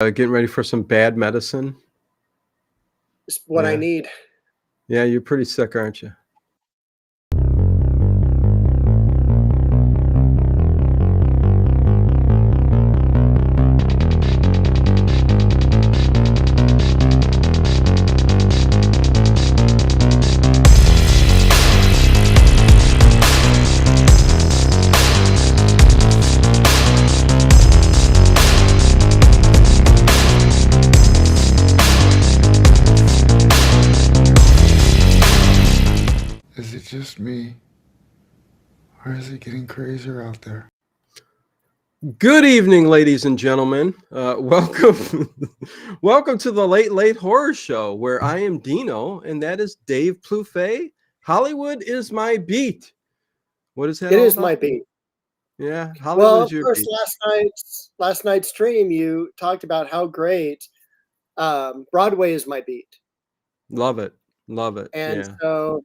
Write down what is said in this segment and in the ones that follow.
Getting ready for some bad medicine. It's what I Yeah. need. Yeah, you're pretty sick, aren't you? Is it just me? Or is it getting crazier out there? Good evening, ladies and gentlemen. Welcome, welcome to the Late Horror Show, where I am Dino, and that is Dave Plouffe. Hollywood is my beat. What is that? It all is about? my beat. Yeah, Well, Hollywood of is your course, beat. last night's stream, you talked about how great Broadway is my beat, Love it, and Yeah, so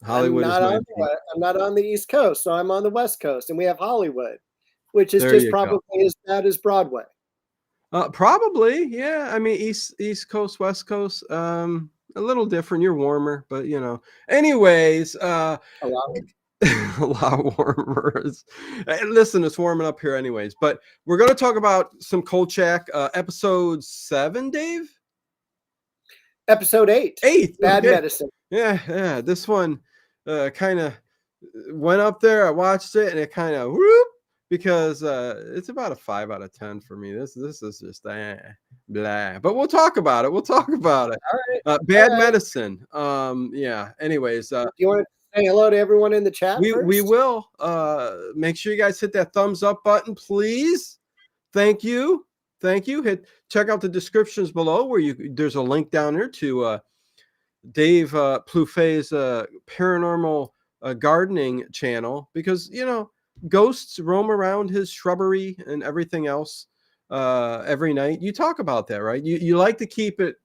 Hollywood is my beat. I'm not on the East Coast, so I'm on the West Coast, and we have Hollywood, which is There just you go. probably as bad as Broadway. Probably, yeah. I mean, East Coast, West Coast, a little different. You're warmer, but Anyways, A lot. a lot warmer. Listen, it's warming up here, anyways. But we're going to talk about some Kolchak, episode 7, Dave. Episode 8. 8. Bad Okay. Medicine. Yeah. This one kind of went up there. I watched it, and it kind of whoop. Because it's about a 5 out of 10 for me. This is just blah. But we'll talk about it. All right. Bad All right. medicine. Yeah. Anyways, Do you want to say hello to everyone in the chat we first? will. Make sure you guys hit that thumbs up button, please. Thank you. Check out the descriptions below where there's a link down there to Dave Plouffe's paranormal gardening channel, because ghosts roam around his shrubbery and everything else every night. You talk about that, right? You like to keep it,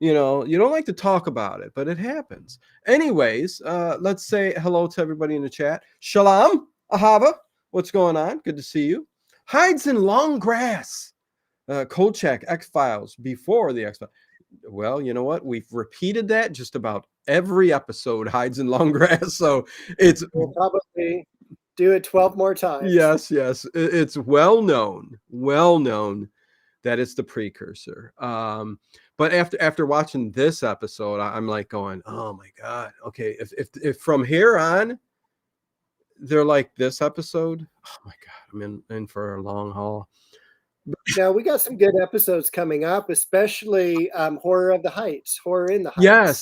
you don't like to talk about it, but it happens. Anyways, let's say hello to everybody in the chat. Shalom, Ahava, what's going on? Good to see you. Hides in long grass. Kolchak, X-Files, before the X-Files. Well, you know what? We've repeated that just about every episode, hides in long grass. So We'll probably do it 12 more times. Yes. It's well known that it's the precursor. But after watching this episode, I'm like going, oh my God. Okay. If from here on, they're like this episode, oh my God, I'm in for a long haul. Now we got some good episodes coming up, especially Horror in the Heights.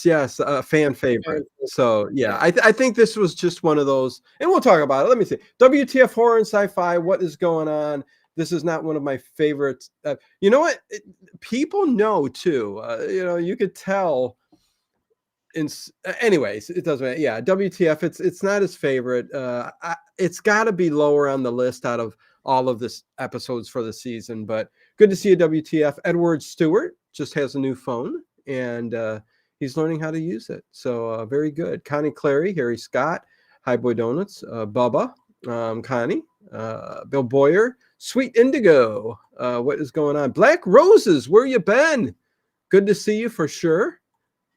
Yes, fan favorite. So yeah, I think this was just one of those, and we'll talk about it. Let me see. WTF horror and sci-fi. What is going on? This is not one of my favorites. You know what? People know too. You could tell. Anyways, it doesn't matter. Yeah, WTF. It's not his favorite. It's got to be lower on the list out of all of this episodes for the season. But good to see you, WTF. Edward Stewart just has a new phone, and he's learning how to use it. So very good. Connie Clary, Harry Scott, Hi Boy Donuts, Bubba, Connie, Bill Boyer, Sweet Indigo. What is going on? Black Roses, where you been? Good to see you for sure.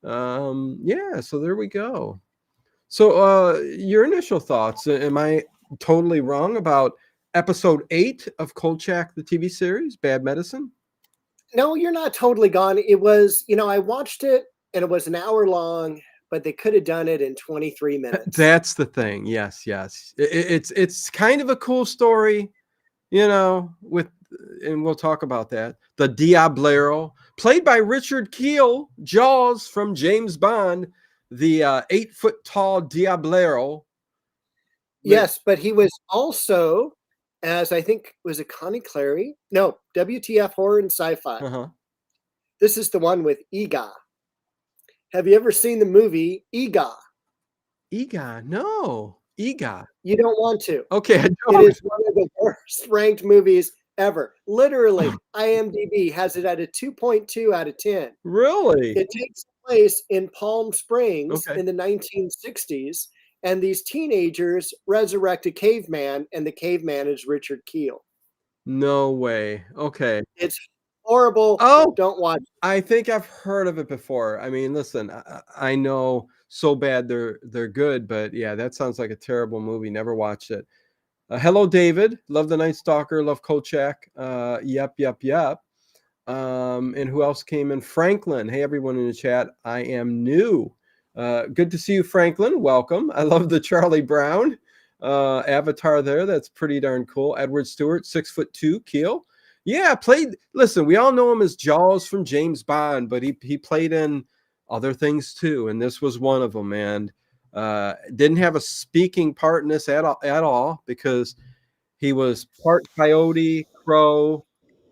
Yeah, so there we go. So your initial thoughts. Am I totally wrong about episode 8 of Kolchak, the TV series, Bad Medicine? No, you're not totally gone. It was, I watched it and it was an hour long, but they could have done it in 23 minutes. That's the thing. Yes. It's kind of a cool story, and we'll talk about that. The Diablero, played by Richard Kiel, Jaws from James Bond, the 8-foot-tall Diablero. Yes, but he was also, as I think, was it Connie Clary? No, WTF Horror and Sci-Fi. Uh-huh. This is the one with Ega. Have you ever seen the movie Ega? Ega, no. Ega. You don't want to. Okay, I don't. It is one of the worst ranked movies ever. Literally, IMDb has it at a 2.2 out of 10. Really? It takes place in Palm Springs in the 1960s, and these teenagers resurrect a caveman, and the caveman is Richard Kiel. No way. Okay. It's horrible. Oh, Don't watch. I think I've heard of it before. I mean, listen, I know so bad they're good, but yeah, that sounds like a terrible movie. Never watched it. Hello, David. Love the Night Stalker. Love Kolchak. Yep. And who else came in? Franklin. Hey, everyone in the chat. I am new. Good to see you, Franklin. Welcome. I love the Charlie Brown avatar there. That's pretty darn cool. Edward Stewart, 6'2", Keel. Yeah, played. Listen, we all know him as Jaws from James Bond, but he played in other things too, and this was one of them. And didn't have a speaking part in this at all because he was part coyote, crow,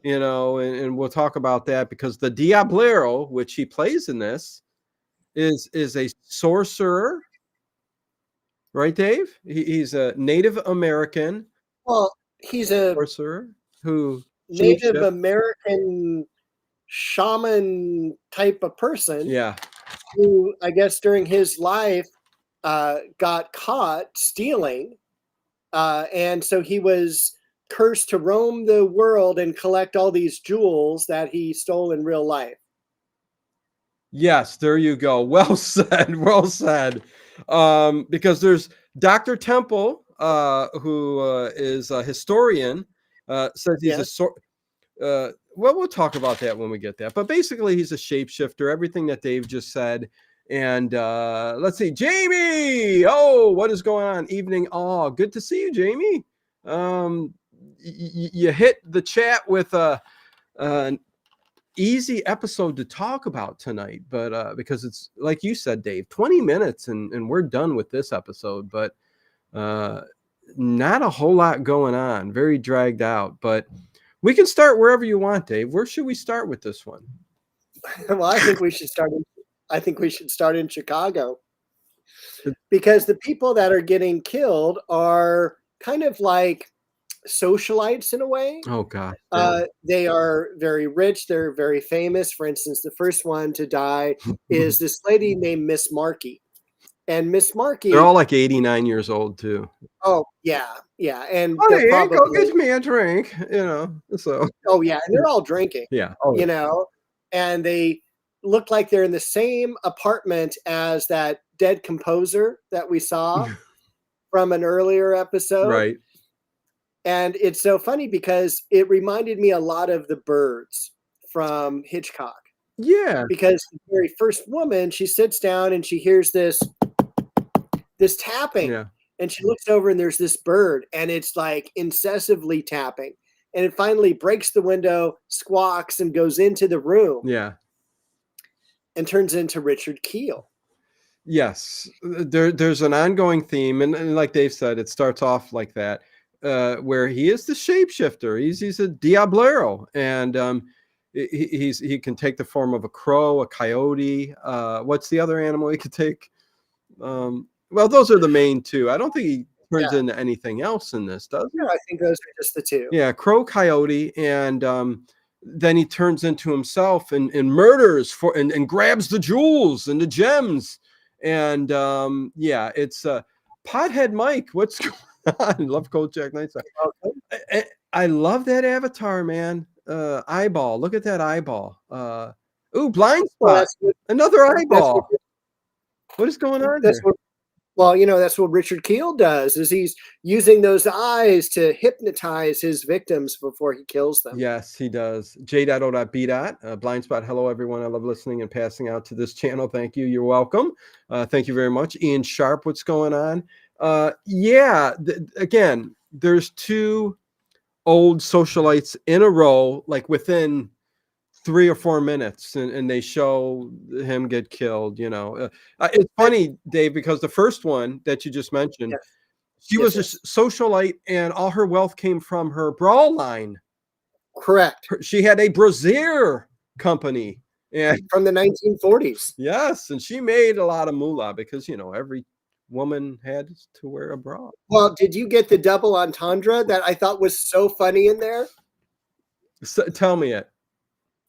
and we'll talk about that because the Diablero, which he plays in this, is a sorcerer, right, Dave? He's a Native American Well, he's a sorcerer who Native American shaman type of person. Yeah. Who I guess during his life got caught stealing, and so he was cursed to roam the world and collect all these jewels that he stole in real life. Yes, there you go. Well said. Well said. Because there's Dr. Temple, who is a historian, says he's well, we'll talk about that when we get that. But basically, he's a shapeshifter. Everything that Dave just said. And let's see, Jamie. Oh, what is going on? Evening. Oh, good to see you, Jamie. You hit the chat with an easy episode to talk about tonight, but because it's like you said, Dave, 20 minutes and we're done with this episode, but not a whole lot going on. Very dragged out, but we can start wherever you want, Dave. Where should we start with this one? Well, I think we should start in Chicago, because the people that are getting killed are kind of like socialites in a way. Oh God. They are very rich. They're very famous. For instance, the first one to die is this lady named Miss Markey. And Miss Markey, they're all like 89 years old too. Oh yeah. And hey, probably go get me a drink, so. Oh yeah, and they're all drinking. Yeah. And they look like they're in the same apartment as that dead composer that we saw from an earlier episode. Right. And it's so funny because it reminded me a lot of The Birds from Hitchcock. Yeah. Because the very first woman, she sits down and she hears this tapping. Yeah. And she looks over and there's this bird and it's like incessantly tapping. And it finally breaks the window, squawks, and goes into the room. Yeah. And turns into Richard Keel. Yes. There's an ongoing theme. And like Dave said, it starts off like that. Where he is the shapeshifter. He's a Diablero, and he can take the form of a crow, a coyote. What's the other animal he could take? Well, those are the main two. I don't think he turns into anything else in this, does he? No, I think those are just the two. Yeah, crow, coyote, and then he turns into himself and murders and grabs the jewels and the gems. And it's Pothead Mike. What's going on? Love Kolchak Nights. Okay. I love that avatar, man. Eyeball. Look at that eyeball. Blind spot. Another eyeball. What is going on there? That's what Richard Keel does, is he's using those eyes to hypnotize his victims before he kills them. Yes, he does. J.O.B. Blind spot. Hello, everyone. I love listening and passing out to this channel. Thank you. You're welcome. Thank you very much. Ian Sharp, what's going on? Again, there's two old socialites in a row, like within 3 or 4 minutes, and they show him get killed. It's funny, Dave, because the first one that you just mentioned, she was a socialite, and all her wealth came from her bra line. Correct. She had a brassiere company, and from the 1940s. Yes, and she made a lot of moolah because every woman had to wear a bra. Well, did you get the double entendre that I thought was so funny in there? So, tell me it.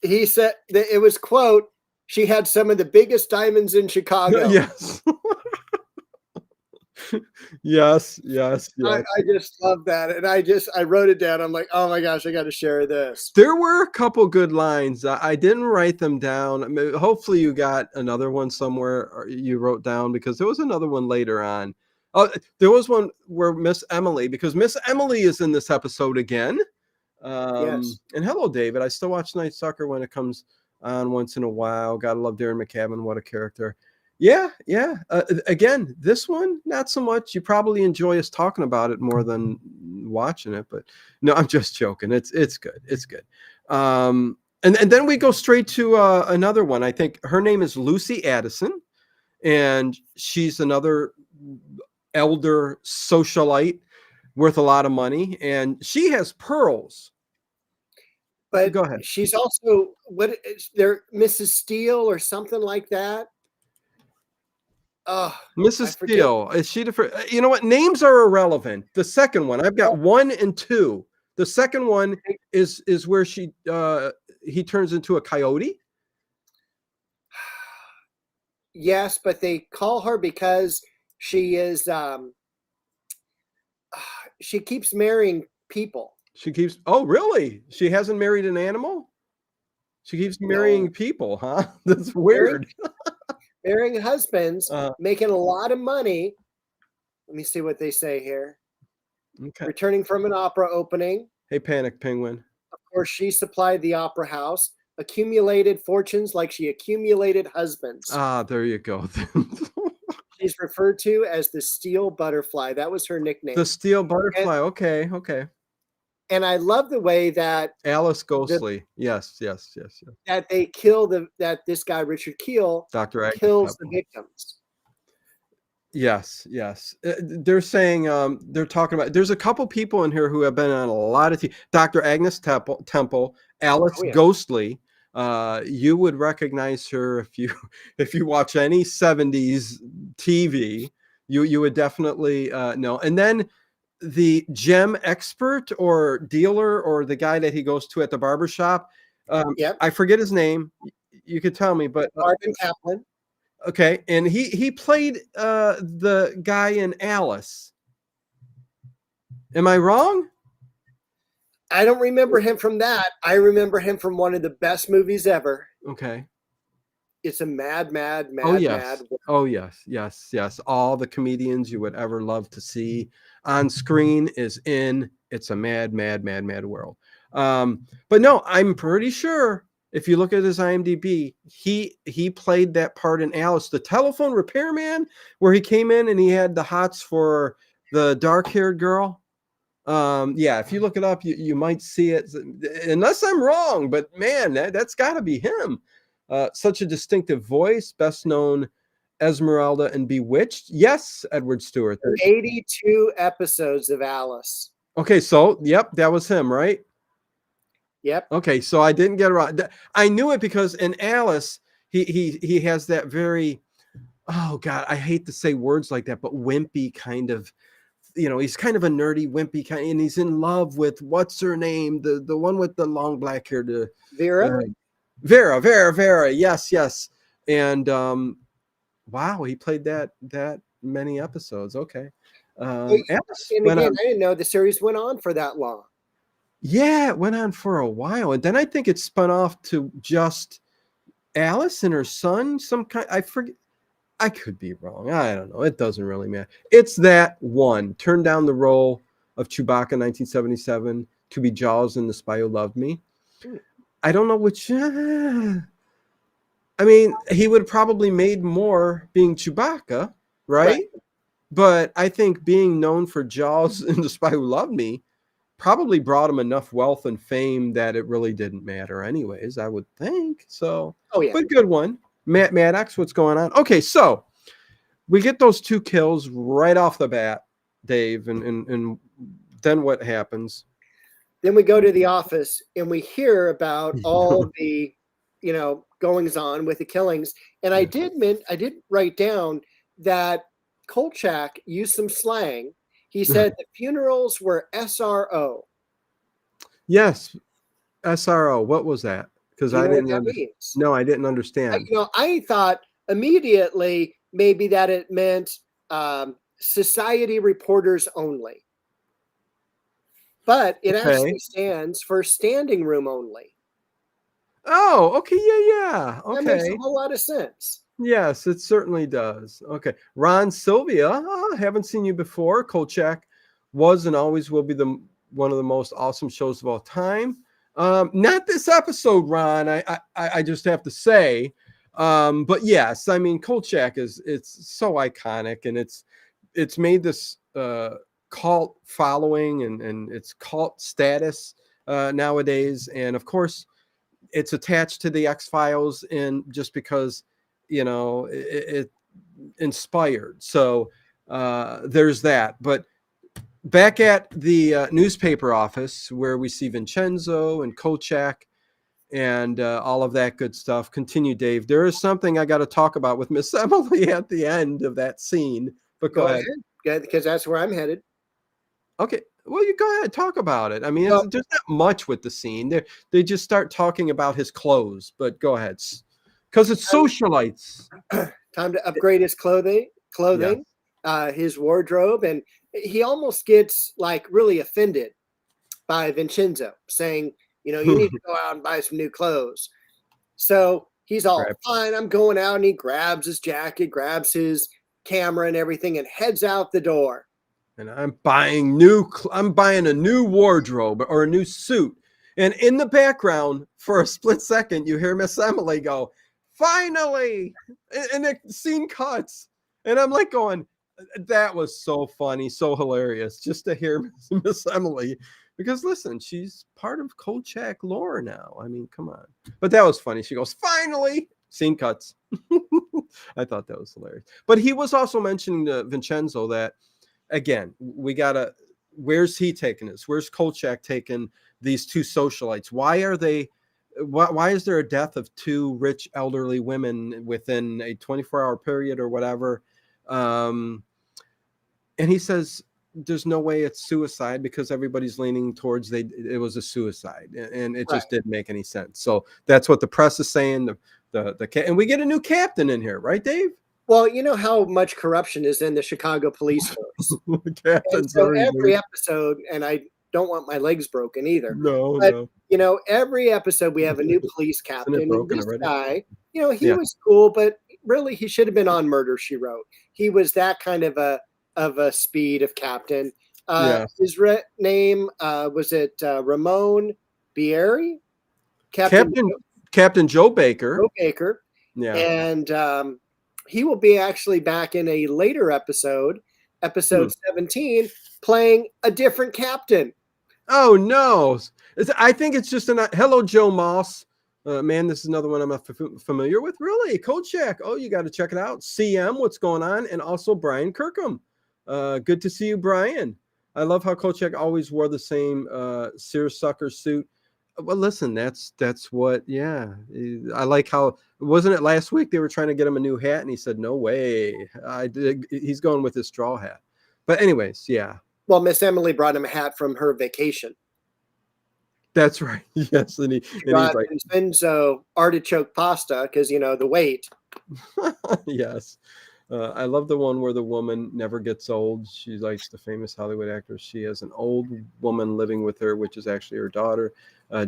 He said that it was, quote, she had some of the biggest diamonds in Chicago. Yes. Yes, yes, I, yes. I just love that. And I wrote it down. I'm like, oh my gosh, I got to share this. There were a couple good lines. I didn't write them down. I mean, hopefully you got another one somewhere or you wrote down because there was another one later on. There was one where Miss Emily, because Miss Emily is in this episode again. Yes. And hello, David. I still watch Night Stalker when it comes on once in a while. Gotta love Darren McCavan. What a character. Yeah, yeah. Again, this one, not so much. You probably enjoy us talking about it more than watching it, but no, I'm just joking. It's good. It's good. And then we go straight to another one. I think her name is Lucy Addison, and she's another elder socialite worth a lot of money, and she has pearls. But Go ahead. she's also what is there, Mrs. Steele or something like that. Oh, Mrs. I forget. Steele, is she different? You know what? Names are irrelevant. The second one, I've got 1 and 2. The second one is where he turns into a coyote. Yes, but they call her because she is she keeps marrying people. She keeps. Oh, really? She hasn't married an animal. She keeps marrying No. people, huh? That's weird. Marrying husbands, making a lot of money. Let me see what they say here. Okay. Returning from an opera opening. Hey, Panic Penguin. Of course, she supplied the opera house. Accumulated fortunes like she accumulated husbands. Ah, there you go. She's referred to as the Steel Butterfly. That was her nickname. The Steel Butterfly. Okay, okay. And I love the way that Alice Ghostly. Yes. that they kill that this guy Richard Keel Dr. Agnes kills Pepper. the victims. Yes. They're saying they're talking about. There's a couple people in here who have been on a lot of TV. Dr. Agnes Temple, Alice Ghostly. You would recognize her if you watch any 70s TV. You would definitely know. And then the gem expert or dealer or the guy that he goes to at the barbershop. I forget his name. You could tell me, but Marvin Kaplan. Okay, and he played the guy in Alice. Am I wrong? I don't remember him from that. I remember him from one of the best movies ever. Okay. It's a mad Oh yes. mad. Oh yes. All the comedians you would ever love to see on screen is in It's a Mad World. But no, I'm pretty sure if you look at his IMDb, he played that part in Alice, the telephone repairman, where he came in and he had the hots for the dark-haired girl. Yeah, if you look it up, you might see it, unless I'm wrong. But man, that's got to be him. Such a distinctive voice, best known Esmeralda and Bewitched. Yes, Edward Stewart. 82 episodes of Alice. Okay, so yep, that was him, right? Yep. Okay, so I didn't get it wrong. I knew it because in Alice, he has that very, oh God, I hate to say words like that, but wimpy kind of, he's kind of a nerdy, wimpy kind, and he's in love with what's her name, the one with the long black hair, Vera. Vera. Yes. And wow, he played that many episodes. Okay. And again, I didn't know the series went on for that long. Yeah, it went on for a while, and then I think it spun off to just Alice and her son. Some kind, I forget. I could be wrong. I don't know. It doesn't really matter. It's that one. Turned down the role of Chewbacca in 1977 to be Jaws in The Spy Who Loved Me. I don't know which. I mean, he would have probably made more being Chewbacca, right? But I think being known for Jaws in The Spy Who Loved Me probably brought him enough wealth and fame that it really didn't matter anyways, I would think. So, but good one. Maddox, what's going on? Okay, so we get those 2 kills right off the bat, Dave, and then what happens? Then we go to the office and we hear about all the, goings on with the killings. And I did write down that Kolchak used some slang. He said the funerals were SRO. Yes, SRO. What was that? Because I didn't understand. No, I didn't understand. I thought immediately maybe that it meant society reporters only. But it Okay. actually stands for standing room only. Oh, okay. Yeah. That makes a Okay. whole lot of sense. Yes, it certainly does. Okay. Ron Sylvia, haven't seen you before. Kolchak was and always will be one of the most awesome shows of all time. Not this episode, Ron. I just have to say. But yes, I mean Kolchak it's so iconic, and it's made this cult following and it's cult status nowadays. And of course, it's attached to the X-Files, and just because it inspired. So there's that. But back at the newspaper office where we see Vincenzo and Kolchak and all of that good stuff. Continue, Dave. There is something I got to talk about with Miss Emily at the end of that scene. But go ahead. Because that's where I'm headed. Okay. Well, you go ahead, talk about it. I mean, there's not much with the scene. They just start talking about his clothes. But go ahead, because it's socialites. Time to upgrade his clothing, his wardrobe, and he almost gets like really offended by Vincenzo saying, you need to go out and buy some new clothes. So he's all fine. I'm going out, and he grabs his jacket, grabs his camera and everything, and heads out the door. And I'm buying a new wardrobe or a new suit. And in the background, for a split second, you hear Miss Emily go, "Finally!" And the scene cuts. And I'm like going, that was so funny, so hilarious, just to hear Miss Emily. Because listen, she's part of Kolchak lore now. I mean, come on. But that was funny. She goes, "Finally!" Scene cuts. I thought that was hilarious. But he was also mentioning to Vincenzo that, again, where's he taking us? Where's Kolchak taking these two socialites? Why is there a death of two rich elderly women within a 24-hour period or whatever? And he says there's no way it's suicide because everybody's leaning towards it was a suicide, and it just didn't make any sense. So that's what the press is saying. And we get a new captain in here, right, Dave? Well, you know how much corruption is in the Chicago police force. Captains so every episode, and I don't want my legs broken either. No. Every episode we have a new police captain. And this already? guy, he was cool, but really he should have been on Murder, She Wrote. He was that kind of a speed of captain. His name was it Ramon Bieri? Captain Joe Baker. Joe Baker. Yeah. And he will be actually back in a later episode 17, playing a different captain. Oh, no. I think it's just hello, Joe Moss. Man, this is another one I'm not familiar with. Really? Kolchak. Oh, you got to check it out. CM, what's going on? And also Brian Kirkham. Good to see you, Brian. I love how Kolchak always wore the same seersucker suit. Well, listen, that's what, yeah. I like how, wasn't it last week they were trying to get him a new hat and he said, no way. He's going with his straw hat. But anyways, yeah. Well, Miss Emily brought him a hat from her vacation. That's right. Yes. And he's like, Vincenzo artichoke pasta because, the weight. Yes. I love the one where the woman never gets old. She likes the famous Hollywood actress. She has an old woman living with her, which is actually her daughter,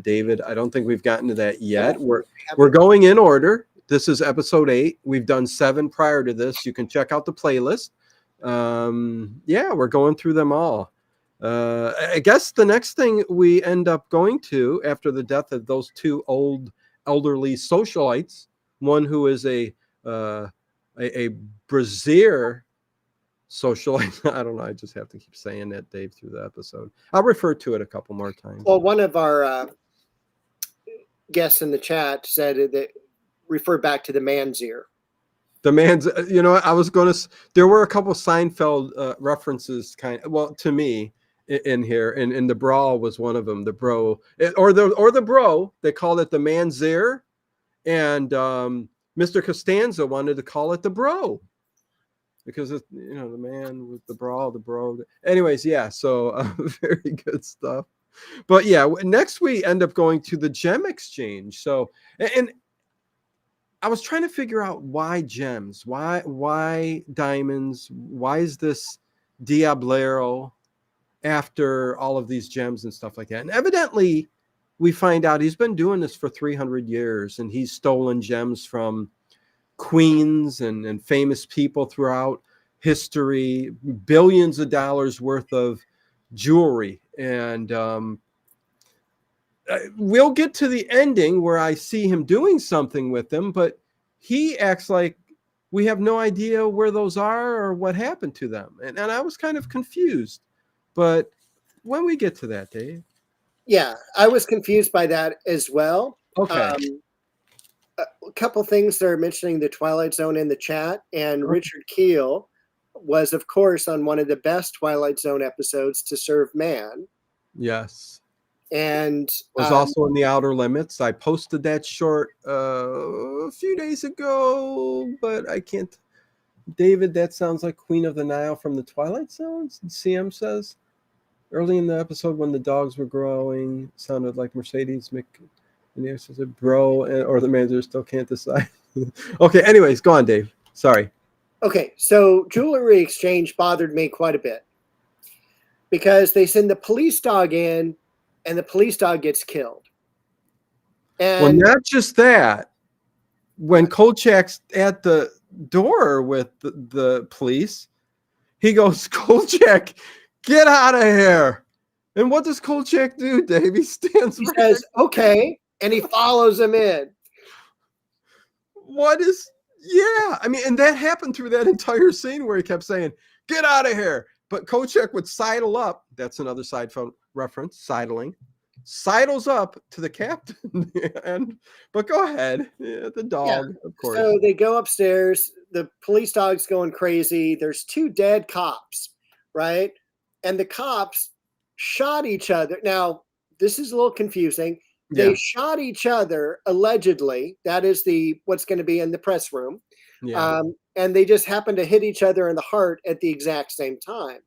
David. I don't think we've gotten to that yet. We're going in order. This is episode 8. We've done 7 prior to this. You can check out the playlist. We're going through them all. I guess the next thing we end up going to after the death of those two elderly socialites, one who is a brazier socialite. I don't know. I just have to keep saying that, Dave, through the episode. I'll refer to it a couple more times. Well, one of our guests in the chat said that referred back to the man's ear. The man's, there were a couple Seinfeld references to me in here, and the brawl was one of them. The bro, or the bro, they called it the man's ear, and Mr. Costanza wanted to call it the bro because the man with the brawl, the bro. Anyways, yeah. So very good stuff. But yeah, next we end up going to the gem exchange. So and I was trying to figure out why gems, why diamonds, why is this Diablero after all of these gems and stuff like that. And evidently, we find out he's been doing this for 300 years, and he's stolen gems from queens and famous people throughout history, billions of dollars worth of jewelry. And we'll get to the ending where I see him doing something with them, but he acts like we have no idea where those are or what happened to them. And I was kind of confused. But when we get to that, Dave. Yeah, I was confused by that as well. Okay. A couple things they're mentioning the Twilight Zone in the chat, and Richard Keel was, of course, on one of the best Twilight Zone episodes, To Serve Man. Yes. And was also in the Outer Limits. I posted that short a few days ago, but I can't. David, that sounds like Queen of the Nile from the Twilight Zone, CM says. Early in the episode when the dogs were growing, sounded like Mercedes and the answer said, bro, or the manager still can't decide. Okay, anyways, go on, Dave. Sorry. Okay, so jewelry exchange bothered me quite a bit because they send the police dog in and the police dog gets killed. And well, not just that. When Kolchak's at the door with the police, he goes, Kolchak, get out of here. And what does Kolchak do, Dave? He stands he says, okay, and he follows him in. What is, yeah. I mean, and that happened through that entire scene where he kept saying, get out of here. But Kolchak would sidle up. That's another side phone reference, sidling. Sidles up to the captain. But go ahead. Yeah, the dog, of course. So they go upstairs. The police dog's going crazy. There's two dead cops, right? And the cops shot each other. Now, this is a little confusing. They shot each other, allegedly. That is what's going to be in the press room. Yeah. And they just happened to hit each other in the heart at the exact same time.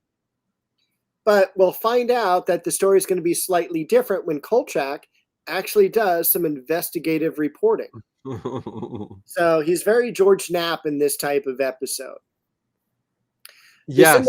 But we'll find out that the story is going to be slightly different when Kolchak actually does some investigative reporting. So he's very George Knapp in this type of episode. Yes,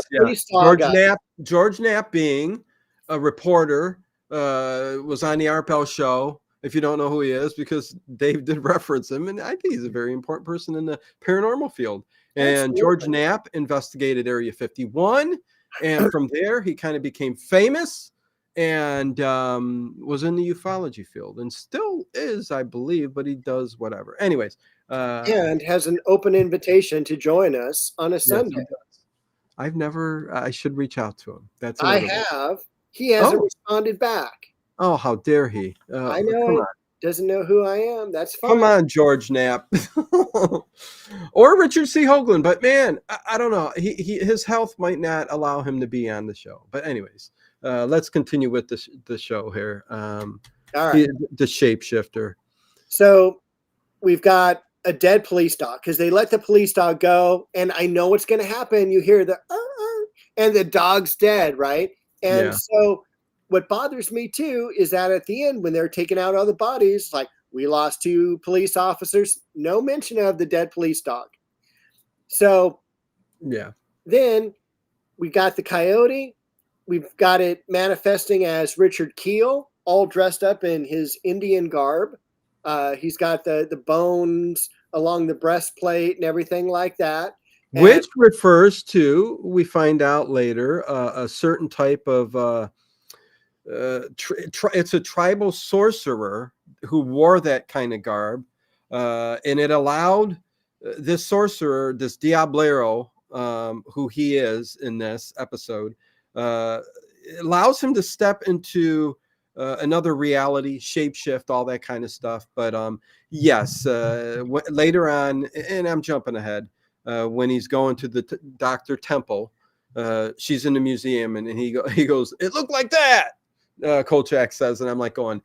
George Knapp being a reporter, was on the Art Bell show. If you don't know who he is, because Dave did reference him, and I think he's a very important person in the paranormal field. And George Knapp investigated Area 51. And from there, he kind of became famous and was in the ufology field and still is, I believe, but he does whatever. Anyways. And has an open invitation to join us on a Sunday. I should reach out to him. I have. He hasn't responded back. Oh, how dare he? I know. Doesn't know who I am. That's fine. Come on, George Knapp. Or Richard C. Hoagland. But man, I don't know. His health might not allow him to be on the show. But anyways, let's continue with the show here. All right. The shapeshifter. So we've got a dead police dog because they let the police dog go. And I know what's going to happen. You hear the and the dog's dead, right? And so what bothers me too is that at the end, when they're taking out all the bodies, like we lost 2 police officers, no mention of the dead police dog. So then we got the coyote. We've got it manifesting as Richard Keel, all dressed up in his Indian garb. He's got the bones along the breastplate and everything like that. Which refers to, we find out later, a certain type of it's a tribal sorcerer who wore that kind of garb, and it allowed this sorcerer, this Diablero, who he is in this episode, it allows him to step into another reality, shapeshift, all that kind of stuff. But yes, later on, and I'm jumping ahead, when he's going to the Dr. Temple, she's in the museum, and he goes, it looked like that. Kolchak says, and I'm like going,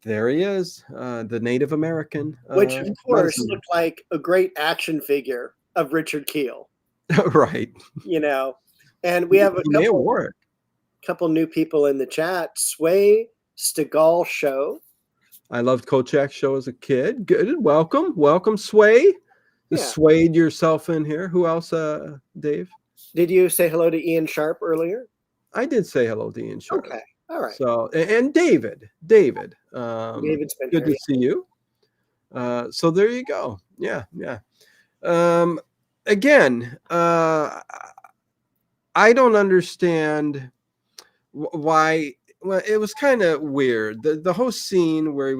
there he is, the Native American, which of course looked like a great action figure of Richard Keel. Right. You know, and we have a couple new people in the chat. Sway Stegall Show I loved Kolchak's show as a kid. Good. Welcome, Sway. Yeah. Swayed yourself in here. Who else, Dave? Did you say hello to Ian Sharp earlier? I did say hello to Ian Sharp. Okay. All right. So, and David. David's been good here. to see you. So there you go. Yeah. Again, I don't understand why. Well, it was kind of weird. The whole scene where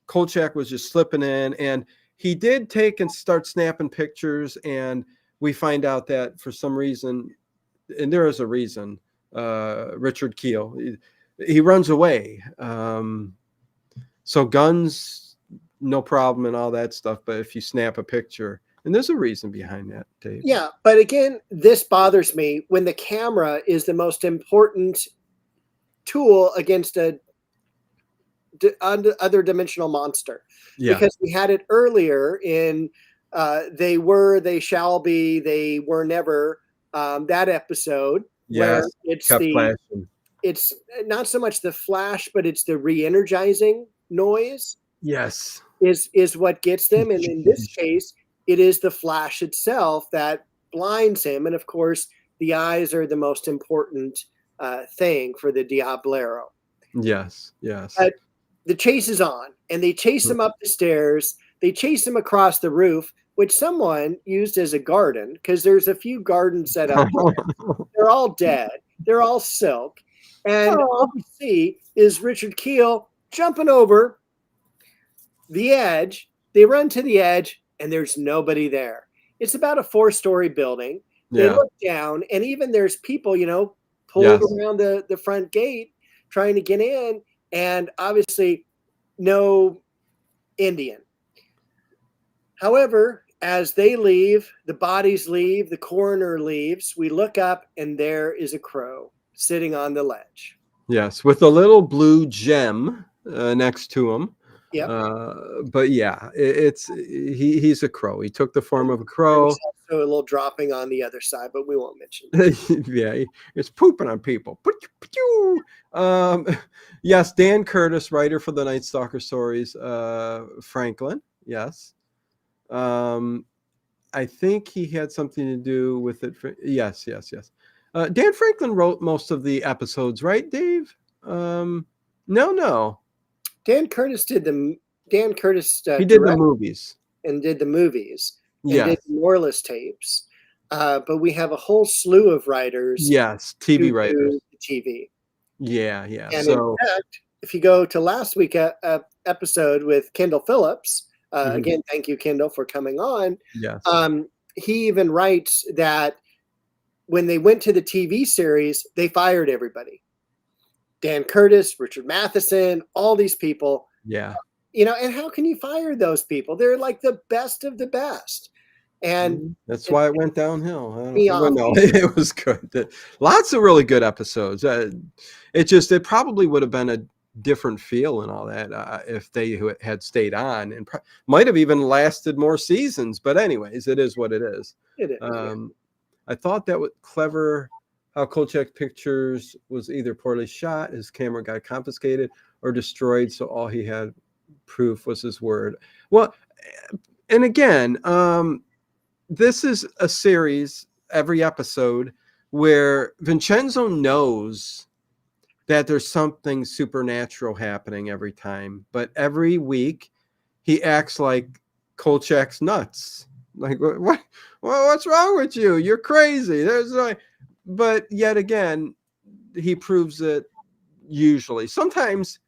Kolchak was just slipping in, and he did take and start snapping pictures, and we find out that for some reason, and there is a reason, Richard Keel, he runs away. So guns, no problem and all that stuff, but if you snap a picture, and there's a reason behind that, Dave. Yeah, but again, this bothers me when the camera is the most important tool against a other dimensional monster. Yeah. Because we had it earlier in They Were, They Shall Be, They Were Never, that episode. Yes, where it's not so much the flash, but it's the re-energizing noise. Yes. Is what gets them. And in this case, it is the flash itself that blinds him. And of course, the eyes are the most important thing for the Diablero. Yes. But the chase is on, and they chase him up the stairs. They chase him across the roof, which someone used as a garden, because there's a few gardens set up. They're all dead. They're all silk. And all we see is Richard Keel jumping over the edge. They run to the edge, and there's nobody there. It's about a 4-story building. They look down, and even there's people, pulled around the front gate trying to get in, and obviously no Indian. However, as they leave, the bodies leave, the coroner leaves, we look up, and there is a crow sitting on the ledge. Yes, with a little blue gem next to him. Yep. But yeah, he's a crow. He took the form of a crow. There's also a little dropping on the other side, but we won't mention it. Yeah, it's pooping on people. Yes, Dan Curtis, writer for the Night Stalker stories. Franklin, yes. I think he had something to do with it. Yes. Dan Franklin wrote most of the episodes, right, Dave? No. Dan Curtis did the he did the movies and did the movies. Yeah, did the Morless tapes. But we have a whole slew of writers. Yes, TV writers. TV. Yeah. And in fact, if you go to last week's episode with Kendall Phillips, again, thank you, Kendall, for coming on. Yes. He even writes that when they went to the TV series, they fired everybody. Dan Curtis, Richard Matheson, all these people. Yeah. And how can you fire those people? They're like the best of the best. And that's why it went downhill. It was good. Lots of really good episodes. It probably would have been a different feel and all that if they had stayed on, and might have even lasted more seasons. But anyways, it is what it is. It is. I thought that was clever how Kolchak's pictures was either poorly shot, his camera got confiscated, or destroyed, so all he had proof was his word. Well, and again, this is a series, every episode, where Vincenzo knows that there's something supernatural happening every time, but every week he acts like Kolchak's nuts. Like, what's wrong with you? You're crazy. But yet again, he proves it usually. Sometimes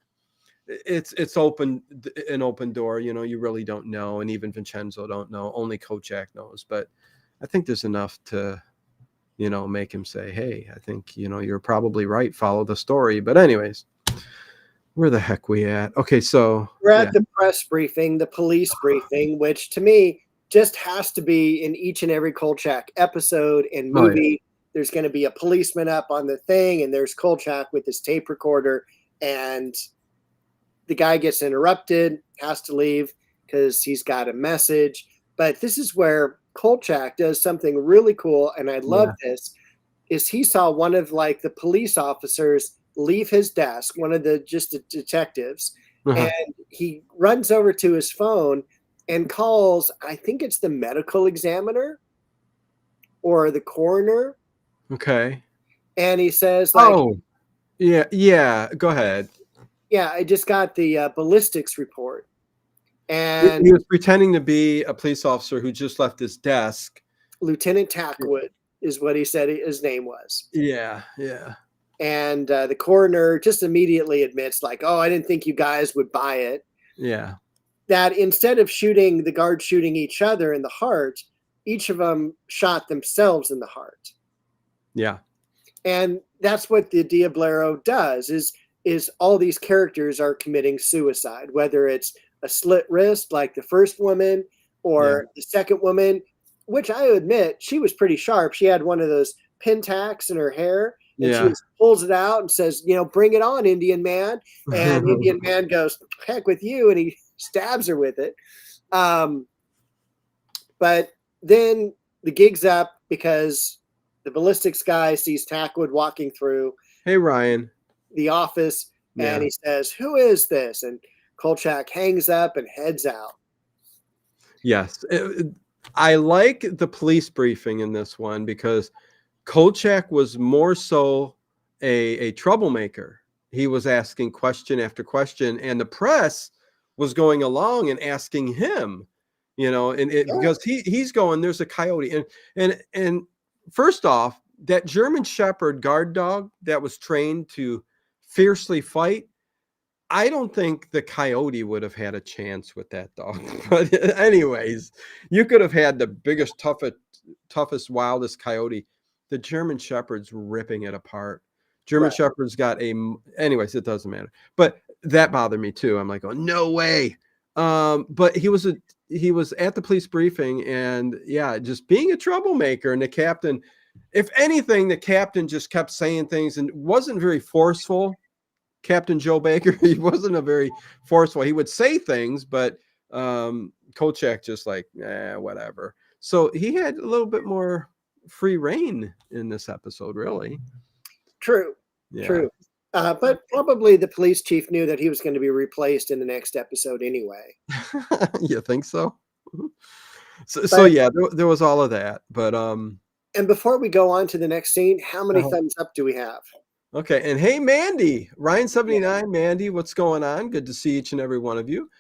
it's an open door. You really don't know, and even Vincenzo don't know. Only Kolchak knows. But I think there's enough to, make him say, "Hey, I think you're probably right. Follow the story." But anyways, where the heck we at? Okay, so we're at the press briefing, the police briefing, which to me just has to be in each and every Kolchak episode and movie. Oh, yeah. There's going to be a policeman up on the thing, and there's Kolchak with his tape recorder, and the guy gets interrupted, has to leave because he's got a message. But this is where Kolchak does something really cool, and I love this, is he saw one of the police officers leave his desk, one of the detectives, Uh-huh. and he runs over to his phone and calls, I think it's the medical examiner or the coroner, Okay. and he says, like, Oh, yeah. Go ahead. yeah, I just got the ballistics report. He And was pretending to be a police officer who just left his desk. Lieutenant Tackwood is what he said his name was. Yeah. And the coroner just immediately admits, like, oh, I didn't think you guys would buy it. Yeah. That instead of shooting the guards shooting each other in the heart, each of them shot themselves in the heart. Yeah. And that's what the Diablero does, is all these characters are committing suicide, whether it's a slit wrist like the first woman or the second woman, which I admit she was pretty sharp. She had one of those pin tacks in her hair, and she just pulls it out and says, bring it on, Indian man. And Indian man goes, heck with you, and he stabs her with it. But then the gig's up because the ballistics guy sees Tackwood walking through Hey, Ryan. the office, and he says, who is this? And Kolchak hangs up and heads out. Yes. I like the police briefing in this one because Kolchak was more so a troublemaker. He was asking question after question, and the press was going along and asking him, because he's going, there's a coyote. And first off, that German Shepherd guard dog that was trained to fiercely fight, I don't think the coyote would have had a chance with that dog. But anyways, you could have had the biggest, toughest, wildest coyote. The German Shepherd's ripping it apart. German Shepherd's got anyways, it doesn't matter. But that bothered me too. I'm like, oh, no way. But he was at the police briefing, and just being a troublemaker. And the captain, if anything, the captain just kept saying things and wasn't very forceful. Captain Joe Baker, he wasn't a very forceful. He would say things, but Kolchak just like, whatever. So he had a little bit more free reign in this episode, really. True. But probably the police chief knew that he was going to be replaced in the next episode anyway. You think so? So there was all of that. But and before we go on to the next scene, how many thumbs up do we have? Okay, and hey, Mandy, Ryan79, Mandy, what's going on? Good to see each and every one of you.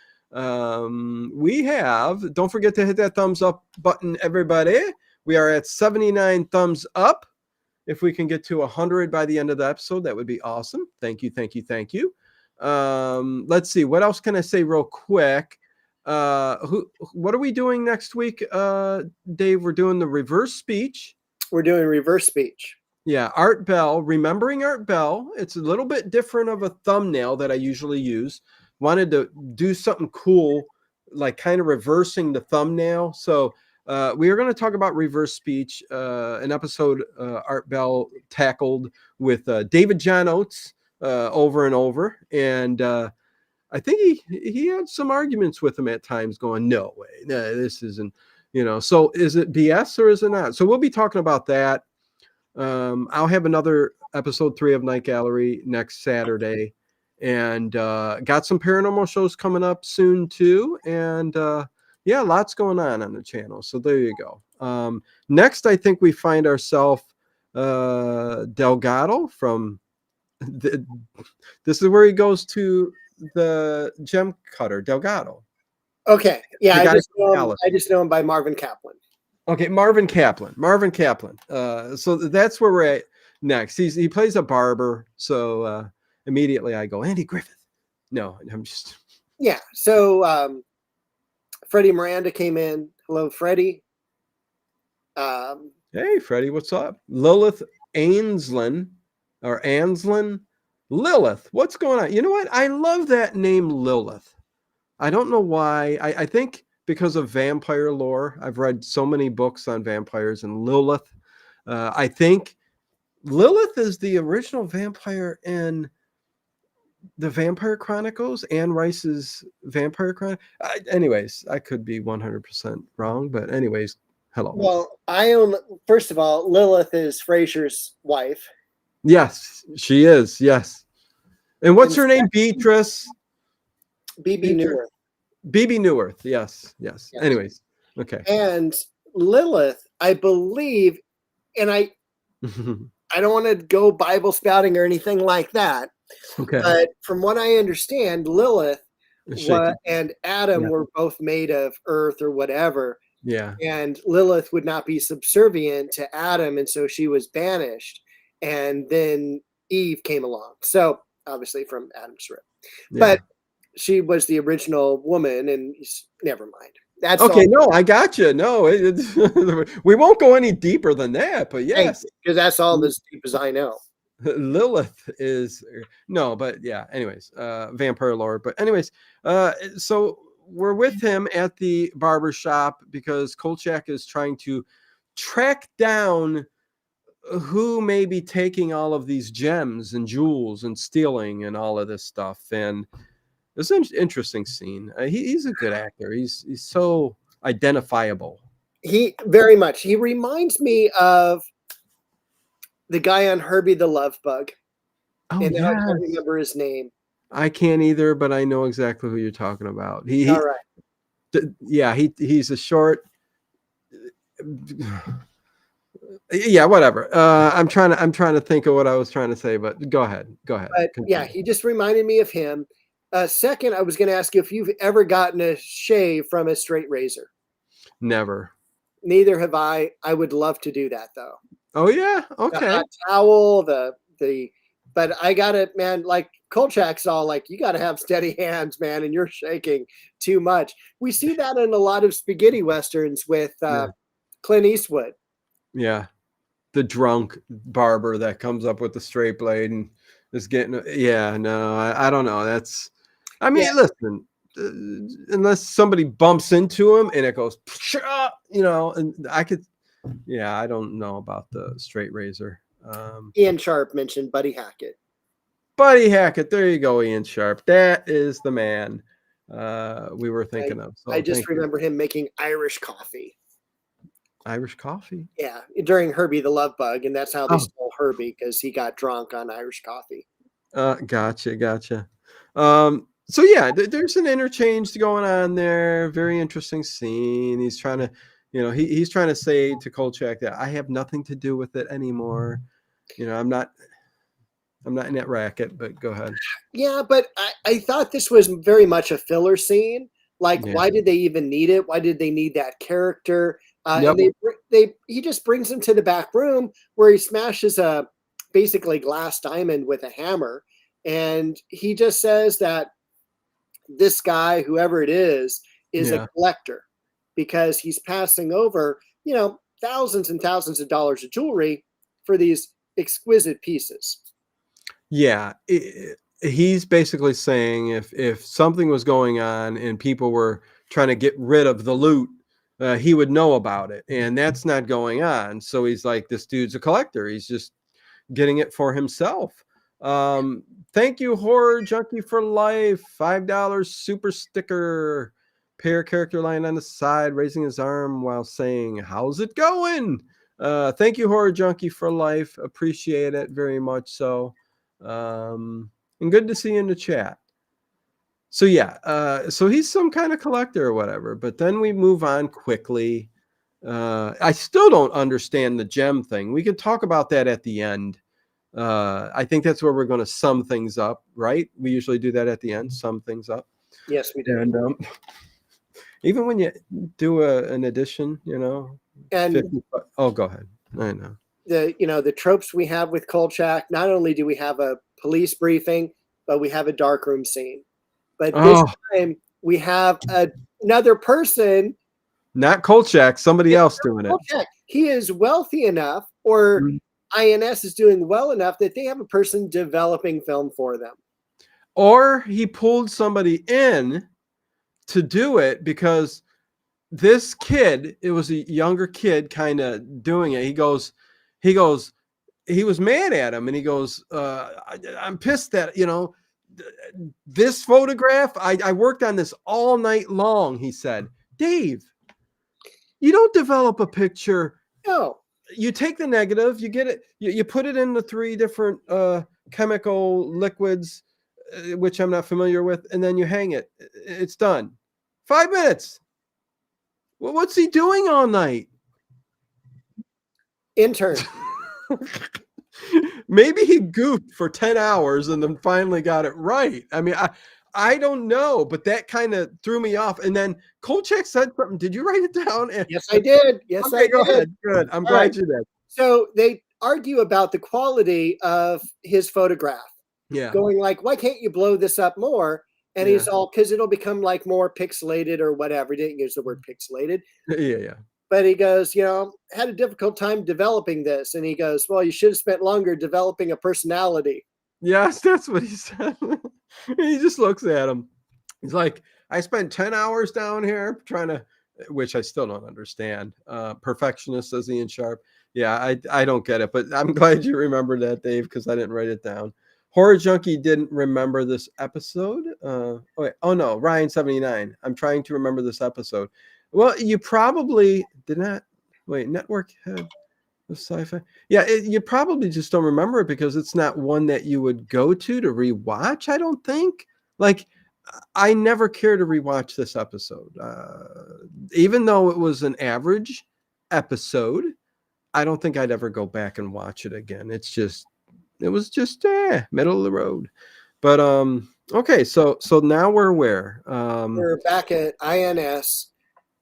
We have, don't forget to hit that thumbs up button, everybody. We are at 79 thumbs up. If we can get to 100 by the end of the episode, that would be awesome. Thank you. Let's see, what else can I say real quick? What are we doing next week, Dave? We're doing the reverse speech. We're doing reverse speech. Yeah, Art Bell, remembering Art Bell. It's a little bit different of a thumbnail that I usually use. Wanted to do something cool, like kind of reversing the thumbnail. So we are going to talk about reverse speech, an episode Art Bell tackled with David John Oates over and over. And I think he had some arguments with him at times going, no way, no, this isn't, so is it BS or is it not? So we'll be talking about that. I'll have another episode 3 of Night Gallery next Saturday, and got some paranormal shows coming up soon too. And lots going on the channel. So there you go. Next, I think we find ourselves Delgado from this is where he goes to the gem cutter, Delgado. Okay. Yeah, I just know him by Marvin Kaplan. Okay, Marvin Kaplan. So that's where we're at next. He plays a barber. So immediately I go, Andy Griffith. No, I'm just. Yeah. So Freddie Miranda came in. Hello, Freddie. Hey, Freddie, what's up? Lilith Anslin. Lilith, what's going on? You know what? I love that name, Lilith. I don't know why. I think because of vampire lore. I've read so many books on vampires, and Lilith. I think Lilith is the original vampire in the Vampire Chronicles, Anne Rice's Vampire Chronicles. Anyways, I could be 100% wrong, but anyways, hello. Well, first of all, Lilith is Frasier's wife. Yes, she is. Yes. And what's her name? Beatrice. BB Newirth. BB Newirth. Yes. Yes. Anyways. Okay. And Lilith, I believe, and I don't want to go Bible spouting or anything like that. Okay. But from what I understand, Lilith Shaky. and Adam Yeah. were both made of earth or whatever. Yeah. And Lilith would not be subservient to Adam, and so she was banished. And then Eve came along. So obviously from Adam's rib. Yeah. But she was the original woman, and never mind. That's okay. all. No, I got you. No, we won't go any deeper than that. But yes, because that's all as deep as I know. Lilith is no, but yeah. Anyways, vampire lore. But anyways, so we're with him at the barbershop because Kolchak is trying to track down who may be taking all of these gems and jewels and stealing and all of this stuff. And it's an interesting scene. He's a good actor. He's so identifiable. He very much. He reminds me of the guy on Herbie the Love Bug. Oh, and yes. I can't remember his name. I can't either, but I know exactly who you're talking about. All right. Yeah, he's a short. Yeah, whatever. I'm trying to think of what I was trying to say, but go ahead. But yeah, he just reminded me of him. Second, I was going to ask you if you've ever gotten a shave from a straight razor. Never. Neither have I. I would love to do that though. Oh yeah, okay. The hot towel, but I got it, man. Like Kolchak's all like, you got to have steady hands, man, and you're shaking too much. We see that in a lot of spaghetti westerns with Clint Eastwood. Yeah, the drunk barber that comes up with the straight blade and is getting. Yeah, no, I don't know. That's. I mean, listen. Unless somebody bumps into him and it goes, and I could. Yeah, I don't know about the straight razor. Ian Sharp mentioned Buddy Hackett. Buddy Hackett, there you go, Ian Sharp. That is the man we were thinking of. So I just remember him making Irish coffee. Irish coffee? Yeah, during Herbie the Love Bug, and that's how they stole Herbie, because he got drunk on Irish coffee. Gotcha. So yeah, there's an interchange going on there. Very interesting scene. He's trying to. He's trying to say to Kolchak that I have nothing to do with it anymore. I'm not in that racket, but go ahead. Yeah, but I thought this was very much a filler scene. Like, why did they even need it? Why did they need that character? And he just brings him to the back room where he smashes a basically glass diamond with a hammer. And he just says that this guy, whoever it is a collector. Because he's passing over, thousands and thousands of dollars of jewelry for these exquisite pieces. Yeah, he's basically saying if something was going on and people were trying to get rid of the loot, he would know about it, and that's not going on. So he's like, this dude's a collector. He's just getting it for himself. Thank you, Horror Junkie for Life. $5 super sticker. Pair character line on the side, raising his arm while saying, "How's it going?" Thank you, Horror Junkie for Life. Appreciate it very much. So, and good to see you in the chat. So yeah, so he's some kind of collector or whatever. But then we move on quickly. I still don't understand the gem thing. We could talk about that at the end. I think that's where we're going to sum things up, right? We usually do that at the end, sum things up. Yes, we do. And even when you do an addition, and 50, go ahead. I know the tropes we have with Kolchak. Not only do we have a police briefing, but we have a darkroom scene. But this time we have another person, not Kolchak, somebody else doing Kolchak. He is wealthy enough, or INS is doing well enough that they have a person developing film for them, or he pulled somebody in to do it because this kid, it was a younger kid kind of doing it. He was mad at him and he goes, I'm pissed that, this photograph, I worked on this all night long. He said, Dave, you don't develop a picture. No. You take the negative, you get it, you put it in the 3 different chemical liquids, which I'm not familiar with, and then you hang it. It's done. 5 minutes. Well, what's he doing all night? Intern. Maybe he goofed for 10 hours and then finally got it right. I mean, I don't know, but that kind of threw me off. And then Kolchak said something. Did you write it down? Yes, I did. Yes, Okay, I go did. ahead. Good. I'm All glad right. you did. So they argue about the quality of his photograph. Yeah. Going like, why can't you blow this up more? And he's all, because it'll become like more pixelated or whatever. He didn't use the word pixelated. Yeah. But he goes, had a difficult time developing this. And he goes, well, you should have spent longer developing a personality. Yes, that's what he said. He just looks at him. He's like, I spent 10 hours down here trying to, which I still don't understand. Perfectionist, says Ian Sharp. Yeah, I don't get it, but I'm glad you remembered that, Dave, because I didn't write it down. Horror Junkie didn't remember this episode. Oh no, Ryan 79. I'm trying to remember this episode. Well, you probably did not. Wait, network head of sci-fi. Yeah, you probably just don't remember it because it's not one that you would go to rewatch. I don't think. Like, I never care to rewatch this episode, even though it was an average episode. I don't think I'd ever go back and watch it again. It was just middle of the road. But okay, so now we're where? We're back at INS.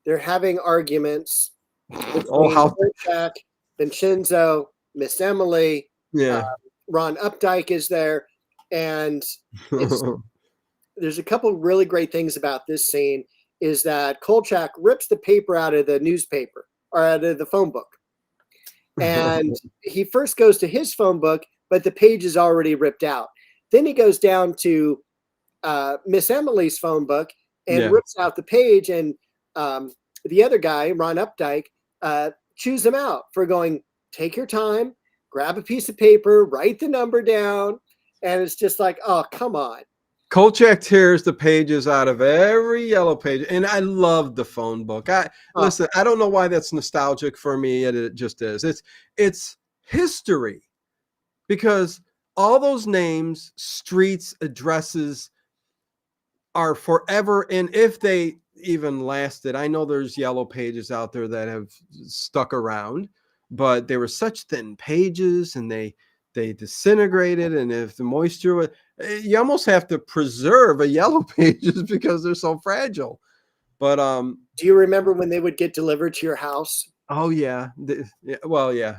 They're having arguments between Kolchak, Vincenzo, Miss Emily. Ron Updike is there, and there's a couple really great things about this scene. Is that Kolchak rips the paper out of the newspaper or out of the phone book, and he first goes to his phone book, but the page is already ripped out. Then he goes down to Miss Emily's phone book and rips out the page, and the other guy, Ron Updike, chews him out for going, take your time, grab a piece of paper, write the number down, and it's just like, oh, come on. Kolchak tears the pages out of every yellow page, and I love the phone book. Listen, I don't know why that's nostalgic for me, and it just is. It's history, because all those names, streets, addresses are forever, and if they even lasted, I know there's yellow pages out there that have stuck around, but they were such thin pages, and they disintegrated, and if the moisture, you almost have to preserve a yellow pages because they're so fragile. But do you remember when they would get delivered to your house? Oh yeah. Well, yeah.